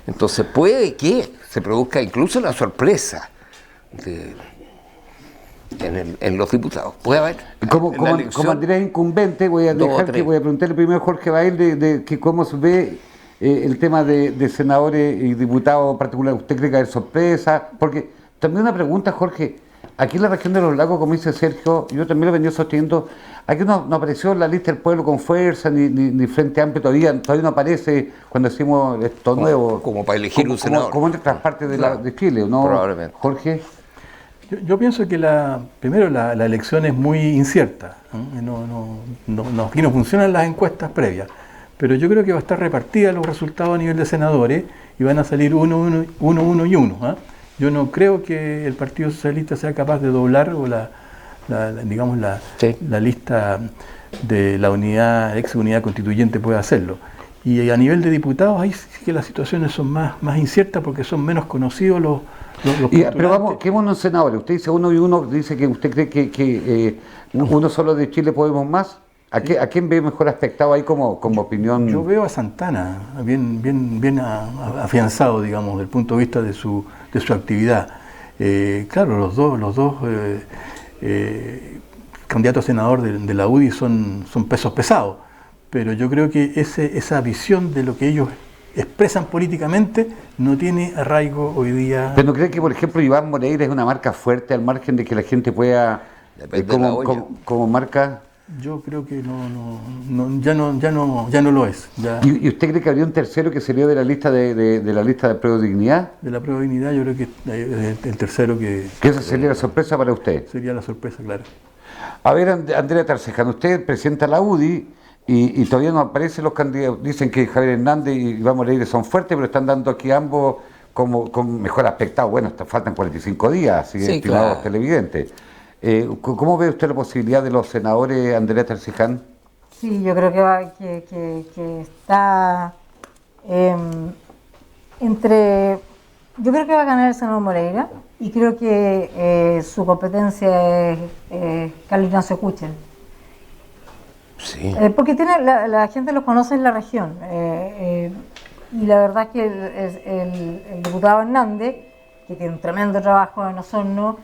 Entonces puede que se produzca incluso la sorpresa en los diputados. Puede haber. Como Andrés incumbente, voy a preguntarle primero a Jorge Bail de que cómo se ve el tema de senadores y diputados particulares. ¿Usted cree que hay sorpresa? Porque también una pregunta, Jorge, aquí en la región de los lagos, como dice Sergio, yo también lo he venido sosteniendo, aquí no apareció en la lista del pueblo con fuerza, ni Frente Amplio todavía no aparece cuando decimos esto nuevo. Como para elegir un senador. Como en otras partes de Chile, ¿no? Probablemente. Jorge. Yo pienso que primero la elección es muy incierta. Aquí no funcionan las encuestas previas. Pero yo creo que va a estar repartida los resultados a nivel de senadores y van a salir uno y uno. Yo no creo que el Partido Socialista sea capaz de doblar o la lista de la ex unidad constituyente puede hacerlo. Y a nivel de diputados, ahí sí que las situaciones son más inciertas porque son menos conocidos los pero vamos, quedémonos en senadores. Usted dice uno y uno, dice que usted cree que uno solo de Chile Podemos más. ¿A quién ve mejor aspectado ahí como opinión? Yo veo a Santana bien afianzado, digamos, desde el punto de vista de su actividad. Claro, los dos candidatos a senador de la UDI son pesos pesados, pero yo creo que esa visión de lo que ellos expresan políticamente no tiene arraigo hoy día. ¿Pero no cree que, por ejemplo, Iván Moreira es una marca fuerte al margen de que la gente pueda, como marca? Yo creo que ya no lo es. ¿Y usted cree que habría un tercero que salió de la lista de la lista de Apruebo Dignidad? De la Apruebo Dignidad yo creo que el tercero que esa sería la sorpresa para usted. Sería la sorpresa, claro. A ver, Andrea Tarcejano, usted presenta la UDI y todavía no aparecen los candidatos. Dicen que Javier Hernández y Iván Moreira son fuertes, pero están dando aquí ambos con mejor aspecto. Bueno, faltan 45 días, así que estimados televidentes. ¿Cómo ve usted la posibilidad de los senadores, Andrea Tarceján? Sí, yo creo que está entre... Yo creo que va a ganar el senador Moreira y creo que su competencia es Carlos Ignacio Kuchel. Sí. Porque la gente los conoce en la región. Y la verdad es que el diputado Hernández, que tiene un tremendo trabajo en Osorno,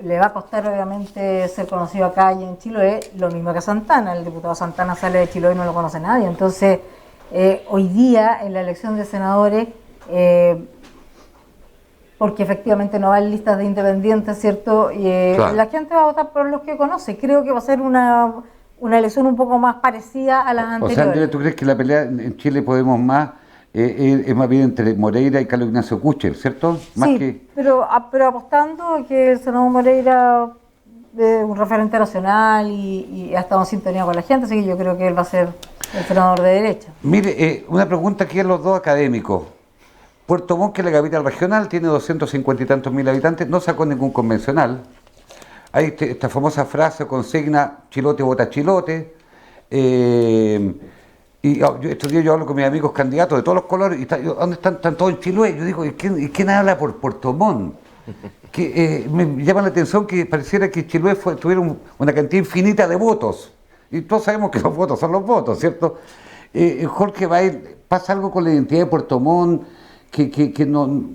le va a costar obviamente ser conocido acá y en Chiloé, lo mismo que Santana. El diputado Santana sale de Chiloé y no lo conoce nadie. Entonces, hoy día en la elección de senadores, porque efectivamente no va en listas de independientes, ¿cierto? Claro. La gente va a votar por los que conoce. Creo que va a ser una elección un poco más parecida a las O sea, anteriores. Andrea, ¿tú crees que la pelea en Chile Podemos Más es más bien entre Moreira y Carlos Ignacio Kuchel, ¿cierto? Más Sí, que... pero apostando a que el senador Moreira es un referente nacional y ha estado en sintonía con la gente, así que yo creo que él va a ser el senador de derecha. Mire, una pregunta aquí a los dos académicos. Puerto Montt, que es la capital regional, tiene 250 y tantos mil habitantes, no sacó ningún convencional. Hay esta famosa frase o consigna, Chilote vota Chilote. Estos días yo hablo con mis amigos candidatos de todos los colores, y ¿dónde están todos en Chiloé? Yo digo, ¿y quién habla por Puerto Montt? Me llama la atención que pareciera que Chiloé tuviera una cantidad infinita de votos. Y todos sabemos que los votos son los votos, ¿cierto? Jorge Baer, ¿pasa algo con la identidad de Puerto Montt que no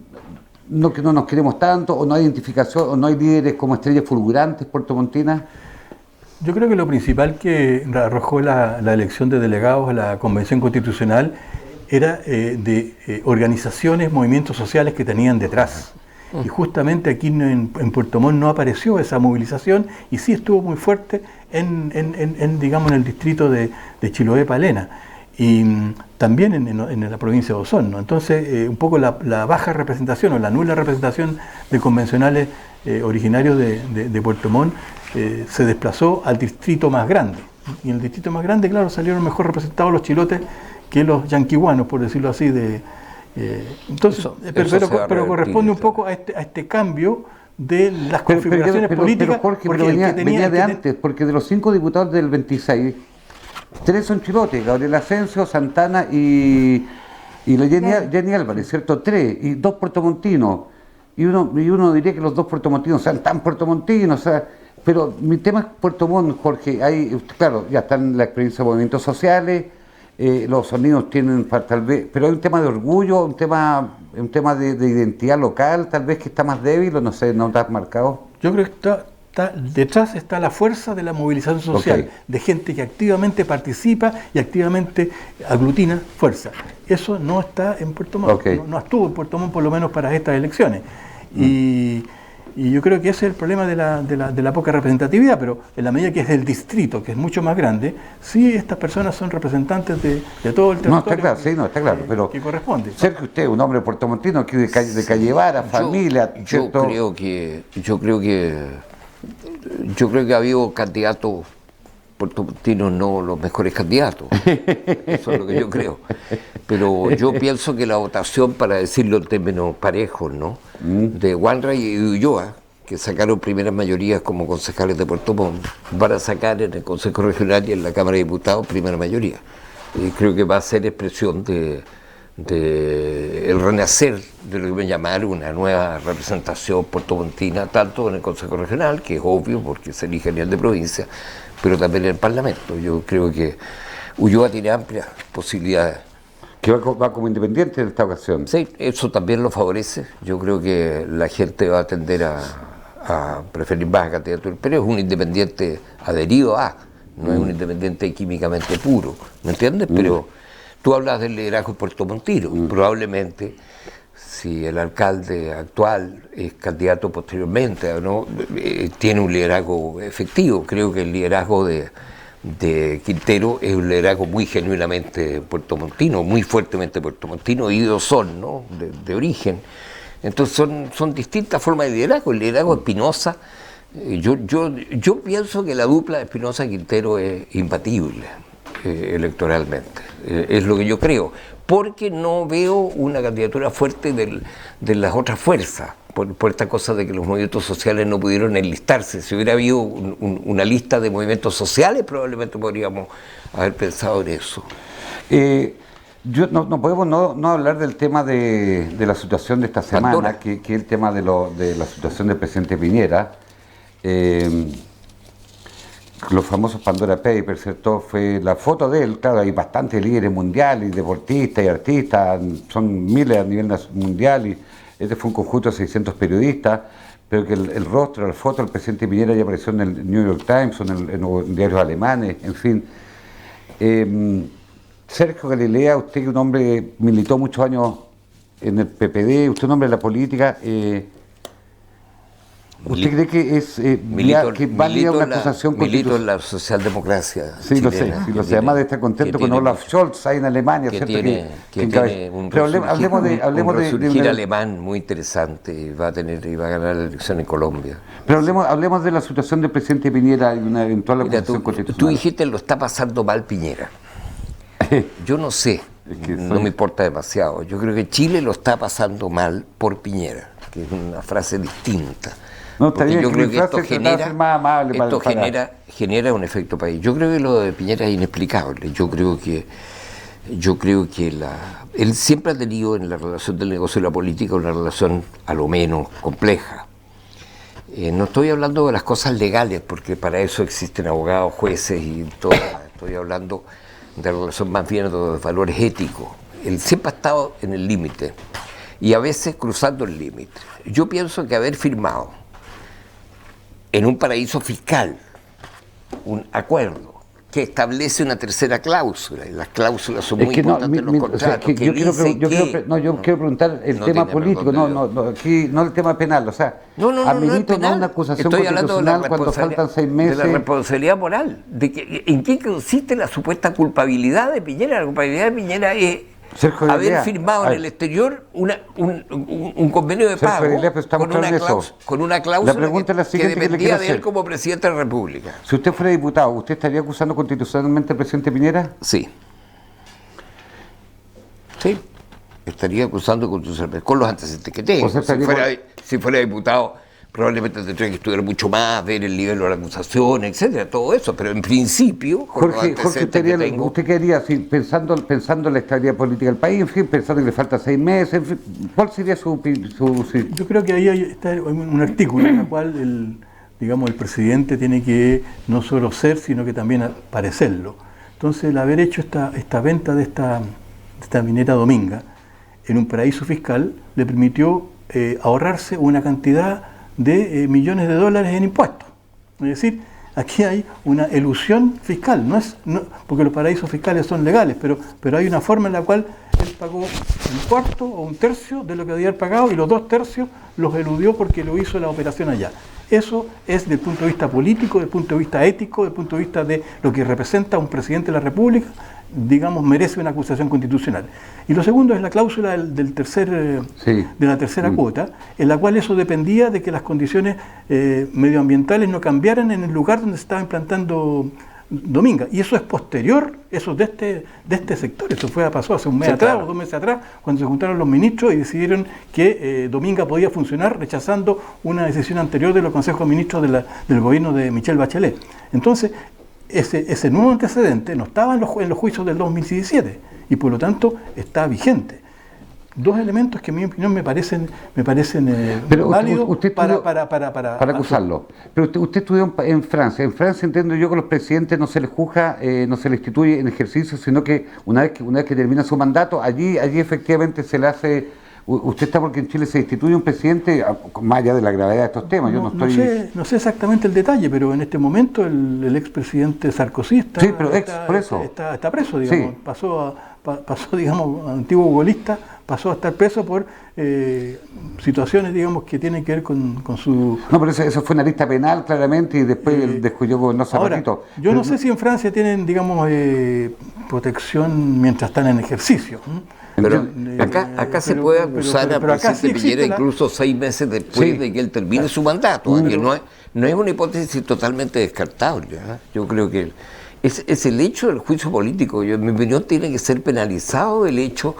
nos queremos tanto, o no hay identificación, o no hay líderes como estrellas fulgurantes puertomontinas? Yo creo que lo principal que arrojó la elección de delegados a la Convención Constitucional era de organizaciones, movimientos sociales que tenían detrás. Y justamente aquí en Puerto Montt no apareció esa movilización, y sí estuvo muy fuerte digamos, en el distrito de Chiloé Palena, y también en la provincia de Osorno. Entonces, un poco la baja representación o la nula representación de convencionales originarios de Puerto Montt se desplazó al distrito más grande. Y en el distrito más grande, claro, salieron mejor representados los chilotes que los yanquihuanos, por decirlo así. Entonces, pero corresponde un poco a este cambio de las configuraciones políticas. Pero Jorge, venía de antes, porque de los 5 diputados del 26, 3 son chilotes: Gabriel Asensio, Santana y la Jenny Álvarez, ¿cierto? 3, y 2 puertomontinos. Y uno diría que los 2 puertomontinos sean tan puertomontinos, o sea, pero mi tema es Puerto Montt, Jorge. Claro, ya están la experiencia de movimientos sociales, los sonidos tienen tal vez, pero hay un tema de orgullo, un tema de identidad local, tal vez, que está más débil, o no sé, ¿no te has marcado? Yo creo que detrás está la fuerza de la movilización social, de gente que activamente participa y activamente aglutina fuerza. Eso no está en Puerto Montt, no estuvo en Puerto Montt por lo menos para estas elecciones. Y yo creo que ese es el problema de la poca representatividad, pero en la medida que es del distrito, que es mucho más grande, sí, estas personas son representantes de todo el territorio. No, está claro, está claro, pero que corresponde. Ser que usted es un hombre puertomontino, que de Callevara, familia, yo creo que ha habido candidatos puertomontinos, no los mejores candidatos. Eso es lo que yo creo. Pero yo pienso que la votación, para decirlo en términos parejos, ¿no?, de Wanray y Ulloa, que sacaron primeras mayorías como concejales de Puerto Montt, van a sacar en el Consejo Regional y en la Cámara de Diputados primera mayoría. Y creo que va a ser expresión de el renacer de lo que voy a llamar una nueva representación puertomontina, tanto en el Consejo Regional, que es obvio porque se elige a nivel de provincia, pero también en el Parlamento. Yo creo que Ulloa tiene amplias posibilidades. Que va como independiente en esta ocasión. Sí, eso también lo favorece. Yo creo que la gente va a tender a preferir más a candidatura, pero es un independiente adherido no es un independiente químicamente puro, ¿me entiendes? Pero tú hablas del liderazgo puertomontino. Probablemente, si el alcalde actual es candidato posteriormente, ¿no?, tiene un liderazgo efectivo. Creo que el liderazgo de Quintero es un liderazgo muy genuinamente puertomontino, muy fuertemente puertomontino, y de Osorno, de origen. Entonces son distintas formas de liderazgo. El liderazgo de Espinosa, yo pienso que la dupla de Espinosa-Quintero es imbatible electoralmente, es lo que yo creo, porque no veo una candidatura fuerte de las otras fuerzas, por esta cosa de que los movimientos sociales no pudieron enlistarse. Si hubiera habido una lista de movimientos sociales, probablemente podríamos haber pensado en eso. No podemos no hablar del tema de la situación de esta semana, que es el tema de la situación del presidente Piñera. Los famosos Pandora Papers, ¿cierto? Fue la foto de él. Claro, hay bastantes líderes mundiales, deportistas y artistas, son miles a nivel mundial, y este fue un conjunto de 600 periodistas, pero que el rostro, la foto del presidente Piñera ya apareció en el New York Times o en diarios alemanes, en fin. Sergio Galilea, usted que es un hombre que militó muchos años en el PPD, usted es un hombre de la política, ¿usted cree que es válida una acusación constitucional? Milito en la socialdemocracia Sí, lo sé, además de estar contento con Olaf Scholz ahí en Alemania, que ¿cierto? tiene un resurgir alemán muy interesante, va a ganar la elección en Colombia. Pero hablemos de la situación del presidente Piñera y una eventual acusación constitucional. Tú dijiste lo está pasando mal Piñera. Yo no sé, no me importa demasiado. Yo creo que Chile lo está pasando mal por Piñera, que es una frase distinta. No, está bien, yo creo que esto genera un efecto país. Yo creo que lo de Piñera es inexplicable. Yo creo que él siempre ha tenido en la relación del negocio y la política una relación a lo menos compleja. No estoy hablando de las cosas legales, porque para eso existen abogados, jueces y todo. Estoy hablando de la relación más bien de los valores éticos. Él siempre ha estado en el límite y a veces cruzando el límite. Yo pienso que haber firmado en un paraíso fiscal un acuerdo que establece una tercera cláusula, y las cláusulas son muy importantes en los contratos. Yo quiero preguntar el tema político, aquí no el tema penal, o sea, amerita no una acusación constitucional cuando faltan 6 meses. De la responsabilidad moral, ¿en qué consiste la supuesta culpabilidad de Piñera? La culpabilidad de Piñera es haber firmado en el exterior un convenio de pago con una cláusula que dependía de él como presidente de la República. Si usted fuera diputado, ¿usted estaría acusando constitucionalmente al presidente Piñera? Sí. Sí. Estaría acusando constitucionalmente, con los antecedentes que tengo. Si fuera diputado, probablemente tendría que estudiar mucho más, ver el nivel de la acusación, etcétera, todo eso, pero en principio, Jorge, ¿usted qué haría pensando en la estabilidad política del país, en fin, pensando que le falta 6 meses, en fin, cuál sería su... Yo creo que ahí está un artículo en el cual el presidente tiene que no solo ser, sino que también parecerlo. Entonces, el haber hecho esta venta de esta minera Dominga en un paraíso fiscal le permitió ahorrarse una cantidad de millones de dólares en impuestos. Es decir, aquí hay una elusión fiscal, porque los paraísos fiscales son legales, pero hay una forma en la cual él pagó un cuarto o un tercio de lo que debía haber pagado y los 2 tercios los eludió porque lo hizo la operación allá. Eso es desde el punto de vista político, desde el punto de vista ético, desde el punto de vista de lo que representa un presidente de la República, digamos, merece una acusación constitucional. Y lo segundo es la cláusula de la tercera cuota, en la cual eso dependía de que las condiciones medioambientales no cambiaran en el lugar donde se estaba implantando Dominga. Y eso es posterior, eso de este sector. Eso pasó hace un mes atrás o 2 meses atrás, cuando se juntaron los ministros y decidieron que Dominga podía funcionar, rechazando una decisión anterior de los consejos de ministros del gobierno de Michelle Bachelet. Entonces, ese nuevo antecedente no estaba en los juicios del 2017 y por lo tanto está vigente. 2 elementos que en mi opinión me parecen válidos para acusarlo. Pero usted estudió en Francia. En Francia entiendo yo que a los presidentes no se les juzga, no se les instituye en ejercicio, sino que una vez que termina su mandato, allí efectivamente se le hace... Usted está porque en Chile se instituye un presidente, más allá de la gravedad de estos temas. No sé exactamente el detalle, pero en este momento el expresidente Sarkozy está preso, digamos. Sí. Pasó, digamos, antiguo golista, pasó a estar preso por situaciones, digamos, que tienen que ver con su... No, pero eso fue una lista penal, claramente, y después descubrió con Zapatito. Yo no sé si en Francia tienen, digamos, protección mientras están en ejercicio. Pero acá se puede acusar a presidente Piñera incluso 6 meses después de que él termine su mandato, que no es una hipótesis totalmente descartable. Yo creo que es el hecho del juicio político. En mi opinión tiene que ser penalizado el hecho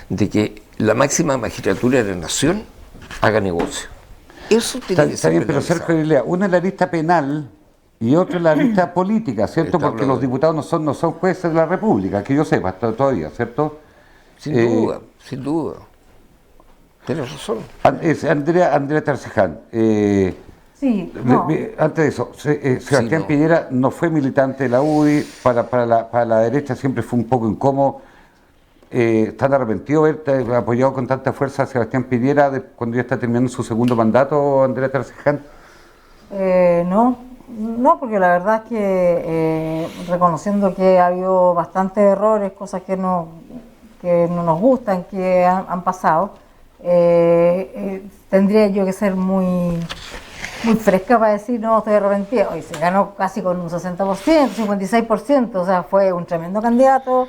de que la máxima magistratura de la nación haga negocio. Eso tiene que ser penalizado. Pero Sergio Galilea, una es la lista penal y otra es la lista política, ¿cierto? Porque los diputados no son jueces de la República, que yo sepa todavía, ¿cierto? Sin duda. Tienes razón. Andrea Tarceján. Sí, antes de eso, Sebastián Piñera no fue militante de la UDI, para la derecha siempre fue un poco incómodo. ¿Están arrepentidos de haberte apoyado con tanta fuerza a Sebastián Piñera cuando ya está terminando su segundo mandato, Andrea Tarceján? No, porque la verdad es que reconociendo que ha habido bastantes errores, cosas que no nos gustan, que han pasado, tendría yo que ser muy fresca para decir, no, estoy arrepentida. Hoy se ganó casi con un 60%, 56%, o sea, fue un tremendo candidato,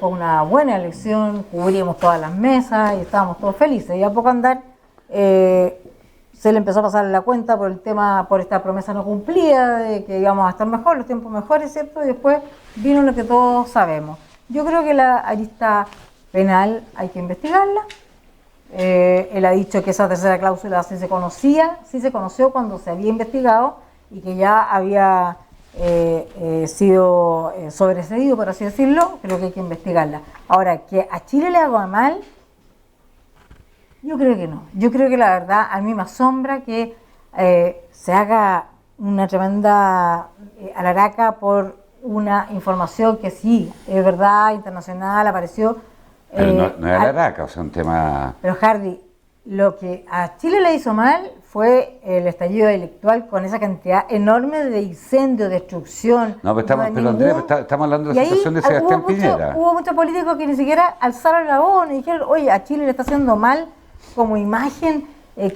fue una buena elección, cubrimos todas las mesas y estábamos todos felices. Y a poco andar se le empezó a pasar la cuenta por esta promesa no cumplida, de que íbamos a estar mejor, los tiempos mejores, ¿cierto? Y después vino lo que todos sabemos. Yo creo que la arista penal hay que investigarla. Él ha dicho que esa tercera cláusula sí se conoció cuando se había investigado y que ya había sido sobreseído, por así decirlo. Creo que hay que investigarla. Ahora, que a Chile le haga mal, yo creo que no. Yo creo que la verdad a mí me asombra que se haga una tremenda alaraca por una información que sí, es verdad, internacional, apareció. Pero no es alaraca, o sea, un tema... Pero Hardy, lo que a Chile le hizo mal fue el estallido intelectual con esa cantidad enorme de incendio, destrucción. No, pero Andrea, estamos hablando de la situación de Sebastián Piñera. Hubo muchos políticos que ni siquiera alzaron la voz y dijeron, oye, a Chile le está haciendo mal como imagen,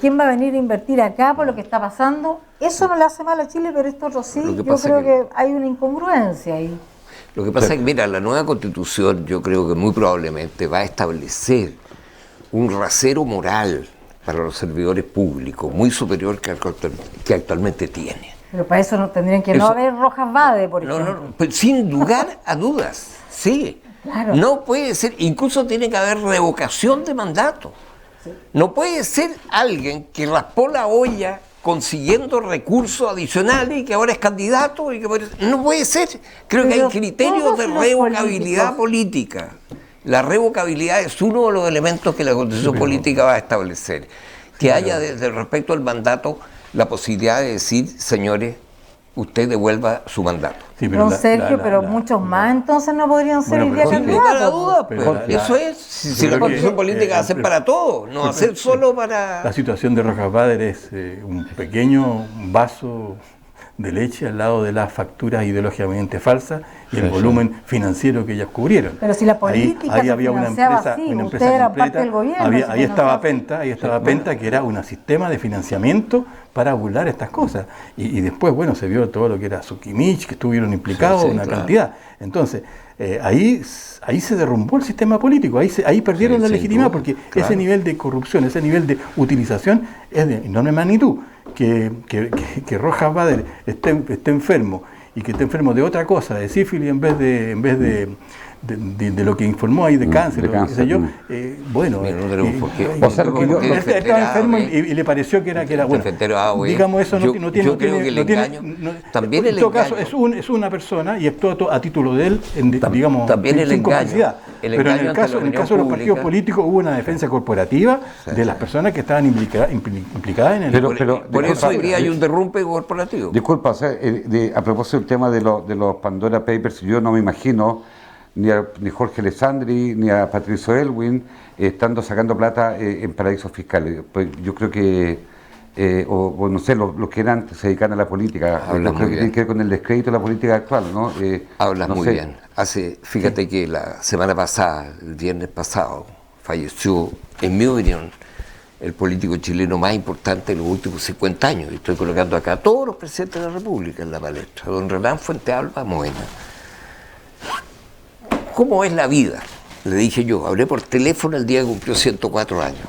¿quién va a venir a invertir acá por lo que está pasando? Eso no le hace mal a Chile, pero esto otro sí. Yo creo que hay una incongruencia ahí. Lo que pasa es que, mira, la nueva Constitución yo creo que muy probablemente va a establecer un rasero moral para los servidores públicos muy superior que actualmente tiene. Pero para eso no tendrían que no haber Rojas Vade, por ejemplo. No, pero sin lugar a dudas, sí. Claro. No puede ser, incluso tiene que haber revocación de mandato. Sí. No puede ser alguien que raspó la olla consiguiendo recursos adicionales y que ahora es candidato y que no puede ser. Creo que hay criterios de revocabilidad política. La revocabilidad es uno de los elementos que la Constitución política va a establecer. Que haya desde respecto al mandato la posibilidad de decir, señores, usted devuelva su mandato. Sí, pero pero muchos más entonces no podrían ser el día sin lugar a dudas, eso es. Si la Constitución política va a ser para todos, no va a ser solo para... La situación de Rojas Bader es un pequeño vaso de leche al lado de las facturas ideológicamente falsas y el volumen financiero que ellas cubrieron. Pero si la política ahí había una empresa, así, una usted era completa, parte del gobierno. ahí estaba Penta, que era un sistema de financiamiento para burlar estas cosas. Y después, bueno, se vio todo lo que era Sukimich, que estuvieron implicados, cantidad. Entonces, ahí se derrumbó el sistema político, ahí perdieron la legitimidad, porque ese nivel de corrupción, ese nivel de utilización es de enorme magnitud. Que Rojas Bader esté enfermo y que esté enfermo de otra cosa, de sífilis en vez de lo que informó ahí de cáncer, qué sé yo, bueno, estaba enfermo y le pareció que era bueno. Digamos, eso no tiene. También en todo caso es una persona y actuó a título de él, digamos, también el engaño. Pero en el caso de los partidos políticos huo una defensa corporativa de las personas que estaban implicadas en el. Por eso hoy día hay un derrumbe corporativo. Disculpa, a propósito del tema de los Pandora Papers, yo no me imagino ni Jorge Alessandri ni a Patricio Elwin estando sacando plata en paraísos fiscales. Pues yo creo que, o no sé, los que eran se dedican a la política, creo que tiene que ver con el descrédito de la política actual, ¿no? Hablas muy bien. Fíjate que la semana pasada, el viernes pasado, falleció, en mi opinión, el político chileno más importante de los últimos 50 años. Y estoy colocando acá a todos los presidentes de la República en la palestra. Don Renán Fuentealba Moena. ¿Cómo es la vida? Le dije yo, hablé por teléfono el día que cumplió 104 años.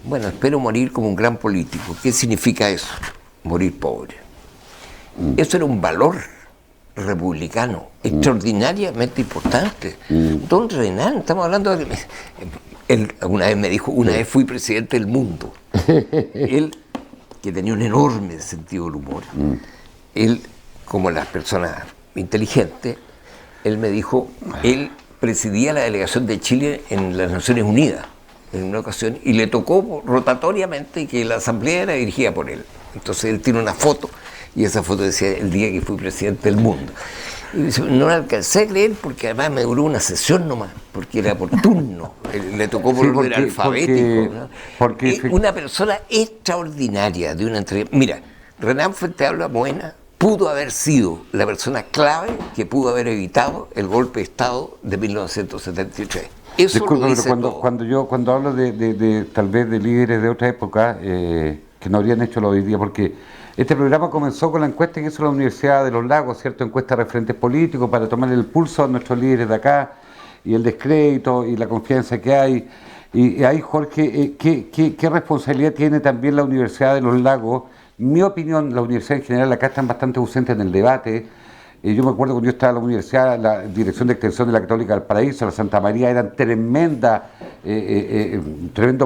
Bueno, espero morir como un gran político. ¿Qué significa eso? Morir pobre. Eso era un valor republicano extraordinariamente importante. Don Renán, estamos hablando de... Él alguna vez me dijo, una vez fui presidente del mundo. Él, que tenía un enorme sentido del humor, él, como las personas inteligentes, él me dijo, él presidía la delegación de Chile en las Naciones Unidas en una ocasión y le tocó rotatoriamente que la asamblea era dirigida por él. Entonces él tiene una foto y esa foto decía el día que fui presidente del mundo. Y dice, no la alcancé a creer porque además me duró una sesión nomás, porque era por turno, le tocó por orden alfabético. ¿No? Porque una persona extraordinaria de una entrevista. Mira, Renan Fuentealba Moena pudo haber sido la persona clave que pudo haber evitado el golpe de Estado de 1973. Eso disculpa, lo dice pero cuando hablo de tal vez de líderes de otra época que no habrían hecho lo de hoy día, porque este programa comenzó con la encuesta que hizo la Universidad de los Lagos, ¿cierto? Encuesta de referentes políticos para tomar el pulso a nuestros líderes de acá y el descrédito y la confianza que hay. Y ahí, Jorge, ¿qué responsabilidad tiene también la Universidad de los Lagos? Mi opinión, la universidad en general acá están bastante ausentes en el debate. Yo me acuerdo cuando yo estaba en la universidad, la dirección de extensión de la Católica del Paraíso, la Santa María, eran tremendos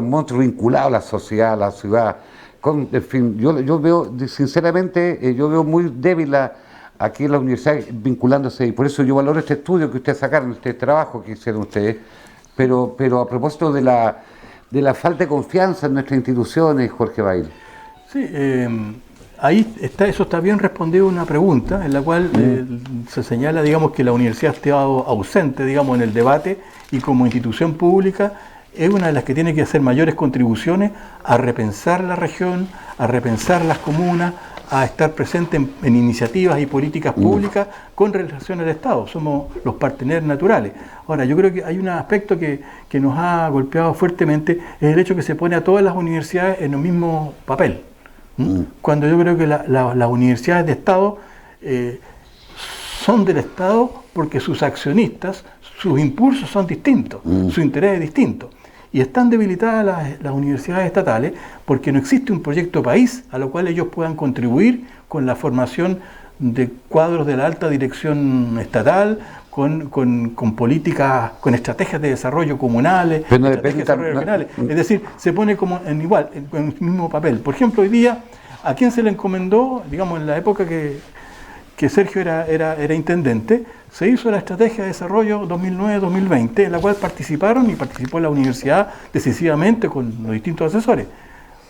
monstruos vinculados a la sociedad, a la ciudad. En fin, yo veo, sinceramente, yo veo muy débil aquí en la universidad vinculándose, y por eso yo valoro este estudio que ustedes sacaron, este trabajo que hicieron ustedes, pero a propósito de la falta de confianza en nuestras instituciones, Jorge Bail. Sí, ahí está, eso está bien respondido una pregunta en la cual se señala, digamos, que la universidad ha estado ausente, digamos, en el debate y como institución pública es una de las que tiene que hacer mayores contribuciones a repensar la región, a repensar las comunas, a estar presente en iniciativas y políticas públicas con relación al Estado. Somos los parteneros naturales. Ahora, yo creo que hay un aspecto que nos ha golpeado fuertemente, es el hecho que se pone a todas las universidades en el mismo papel. Cuando yo creo que las universidades de Estado son del Estado porque sus accionistas, sus impulsos son distintos, su interés es distinto. Y están debilitadas las universidades estatales porque no existe un proyecto país a lo cual ellos puedan contribuir con la formación de cuadros de la alta dirección estatal, con políticas, con estrategias de desarrollo comunales, pero no estrategias de desarrollo regionales. Es decir, se pone como en el mismo papel. Por ejemplo, hoy día, ¿a quién se le encomendó, digamos, en la época que Sergio era intendente, se hizo la estrategia de desarrollo 2009-2020, en la cual participó la universidad decisivamente con los distintos asesores?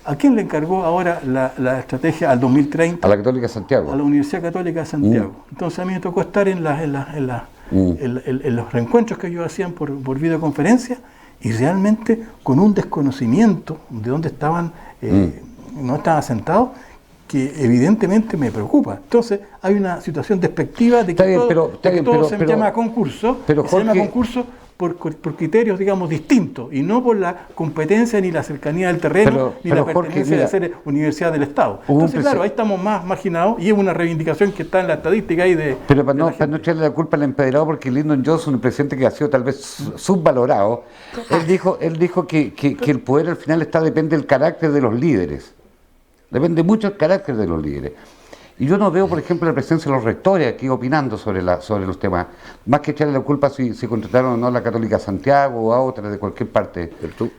¿A quién le encargó ahora la estrategia al 2030? A la Católica de Santiago. A la Universidad Católica de Santiago. Entonces a mí me tocó estar en los reencuentros que ellos hacían por videoconferencia y realmente con un desconocimiento de dónde estaban, no estaban sentados, que evidentemente me preocupa. Entonces hay una situación despectiva de que todo se llama concurso, se llama concurso por criterios, digamos, distintos y no por la competencia ni la cercanía del terreno ni la pertenencia de ser universidad del Estado. Entonces, claro, ahí estamos más marginados y es una reivindicación que está en la estadística ahí de... Pero para no echarle la culpa al empedrado, porque Lyndon Johnson, el presidente que ha sido tal vez subvalorado, él dijo que el poder al final depende del carácter de los líderes. Depende mucho el carácter de los líderes. Y yo no veo, por ejemplo, la presencia de los rectores aquí opinando sobre los temas. Más que echarle la culpa si contrataron o no a la Católica Santiago o a otra de cualquier parte. Pero tú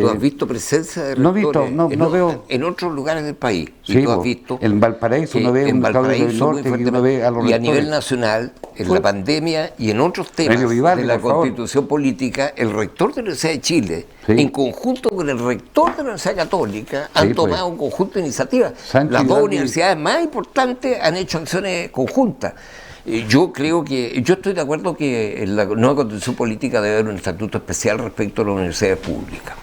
has visto presencia de rectores no veo en otros lugares del país. Sí, y tú has visto en Valparaíso uno ve un Claudio del Norte y uno ve a los rectores. Y a nivel nacional, en la pandemia y en otros temas de la constitución política, el rector de la Universidad de Chile, en conjunto con el rector de la Universidad Católica, han tomado un conjunto de iniciativas. Las dos universidades más importantes han hecho acciones conjuntas. Yo estoy de acuerdo que en la nueva constitución política debe haber un estatuto especial respecto a las universidades públicas.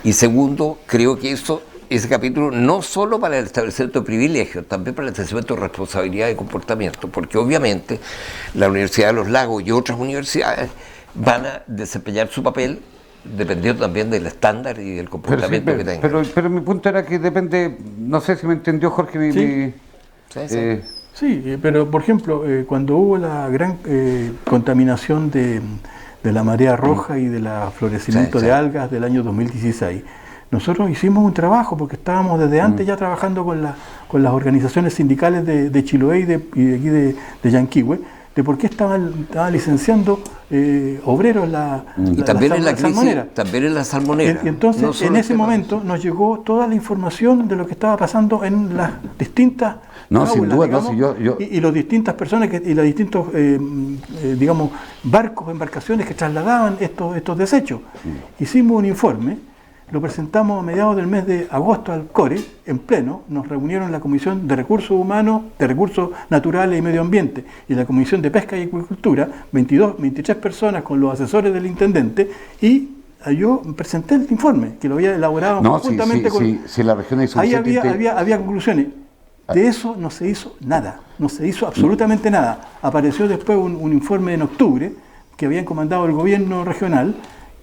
Y segundo, creo que ese capítulo no solo para el establecimiento de privilegios, también para el establecimiento de responsabilidad y comportamiento, porque obviamente la Universidad de los Lagos y otras universidades van a desempeñar su papel dependiendo también del estándar y del comportamiento que tengan. Pero mi punto era que depende, no sé si me entendió Jorge, Sí, pero por ejemplo, cuando hubo la gran contaminación de la marea roja y del florecimiento de algas del año 2016, nosotros hicimos un trabajo porque estábamos desde antes ya trabajando con las organizaciones sindicales de Chiloé y de aquí de Yanquihue, de por qué estaban licenciando obreros también en la crisis, también en la salmonera. Y entonces, en ese momento nos llegó toda la información de lo que estaba pasando en las distintas aulas, sin duda, digamos, y las distintas personas y los distintos digamos, barcos, embarcaciones que trasladaban estos desechos. Hicimos un informe lo presentamos a mediados del mes de agosto al CORE, en pleno, nos reunieron en la Comisión de Recursos Humanos, de Recursos Naturales y Medio Ambiente y la Comisión de Pesca y Acuicultura, 23 personas con los asesores del intendente, y yo presenté el informe, que lo había elaborado conjuntamente con... Si la región hizo ahí había conclusiones. De eso no se hizo nada, no se hizo absolutamente nada. Apareció después un informe en octubre que había encomendado el gobierno regional,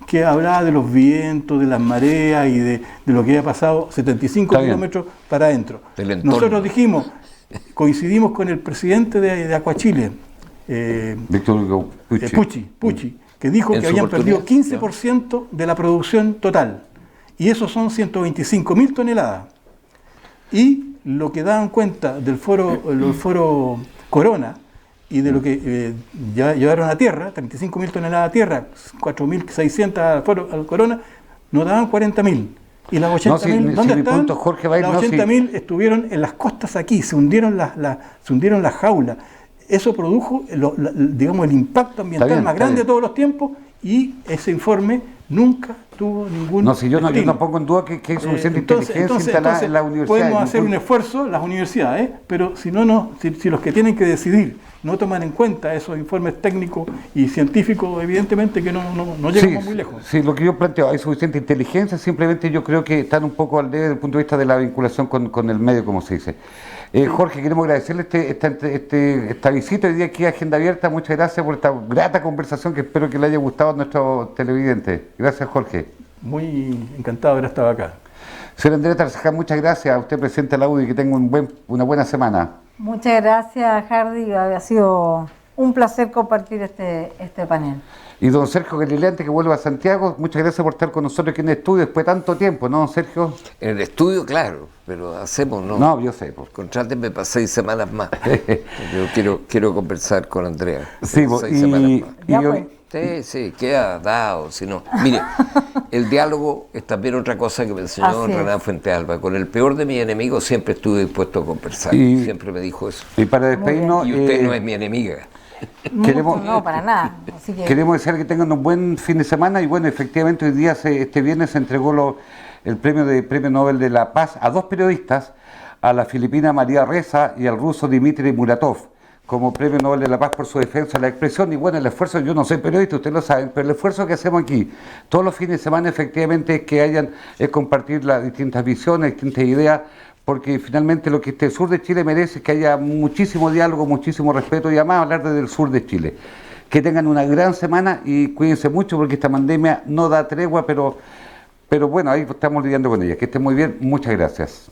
que hablaba de los vientos, de las mareas y de lo que había pasado 75 kilómetros para adentro. Nosotros dijimos, coincidimos con el presidente de Acuachile, Víctor Hugo Pucci, que dijo que habían perdido 15% de la producción total. Y eso son 125.000 toneladas. Y lo que daban cuenta del foro Corona y de lo que llevaron a tierra, 35.000 toneladas a tierra, 4.600 al Corona, nos daban 40.000. Y las 80.000, ¿dónde están? Jorge, las 80.000 estuvieron en las costas aquí, se hundieron las jaulas. Eso produjo, digamos, el impacto ambiental más grande de todos los tiempos, y ese informe nunca tuvo ningún... No, si yo no pongo en duda que hay suficiente inteligencia instalada en la universidad. Podemos hacer un esfuerzo, las universidades, pero si los que tienen que decidir no toman en cuenta esos informes técnicos y científicos, evidentemente que no llegamos muy lejos. Sí, lo que yo planteo, hay suficiente inteligencia, simplemente yo creo que están un poco al debe desde el punto de vista de la vinculación con el medio, como se dice. Jorge, queremos agradecerle esta visita hoy día aquí a Agenda Abierta. Muchas gracias por esta grata conversación que espero que le haya gustado a nuestros televidentes. Gracias, Jorge. Muy encantado de haber estado acá. Señor Andrea Tarzaján, muchas gracias a usted, presidente de la UDI, que tenga una buena semana. Muchas gracias, Hardy. Ha sido un placer compartir este panel. Y don Sergio Galileante, que vuelve a Santiago, muchas gracias por estar con nosotros aquí en el estudio después de tanto tiempo, ¿no, Sergio? En el estudio, claro, pero hacemos, ¿no? No, yo sé. Pues. Contrátenme para 6 semanas más. Yo quiero conversar con Andrea. Sí, 6 semanas más. Sí, queda dado, si no. Mire, el diálogo es también otra cosa que me enseñó Renan Fuentealba. Con el peor de mis enemigos siempre estuve dispuesto a conversar. Siempre me dijo eso. Y para despedirnos... Y usted no es mi enemiga. No, para nada. Así que... Queremos desear que tengan un buen fin de semana y bueno, efectivamente hoy día, este viernes, se entregó el premio Nobel de la Paz a 2 periodistas, a la filipina María Reza y al ruso Dmitry Muratov, como premio Nobel de la Paz por su defensa de la expresión. Y bueno, el esfuerzo, yo no soy periodista, ustedes lo saben, pero el esfuerzo que hacemos aquí todos los fines de semana efectivamente es compartir las distintas visiones, distintas ideas, porque finalmente lo que este sur de Chile merece es que haya muchísimo diálogo, muchísimo respeto y además hablar desde el sur de Chile. Que tengan una gran semana y cuídense mucho porque esta pandemia no da tregua, pero bueno, ahí estamos lidiando con ella. Que estén muy bien, muchas gracias.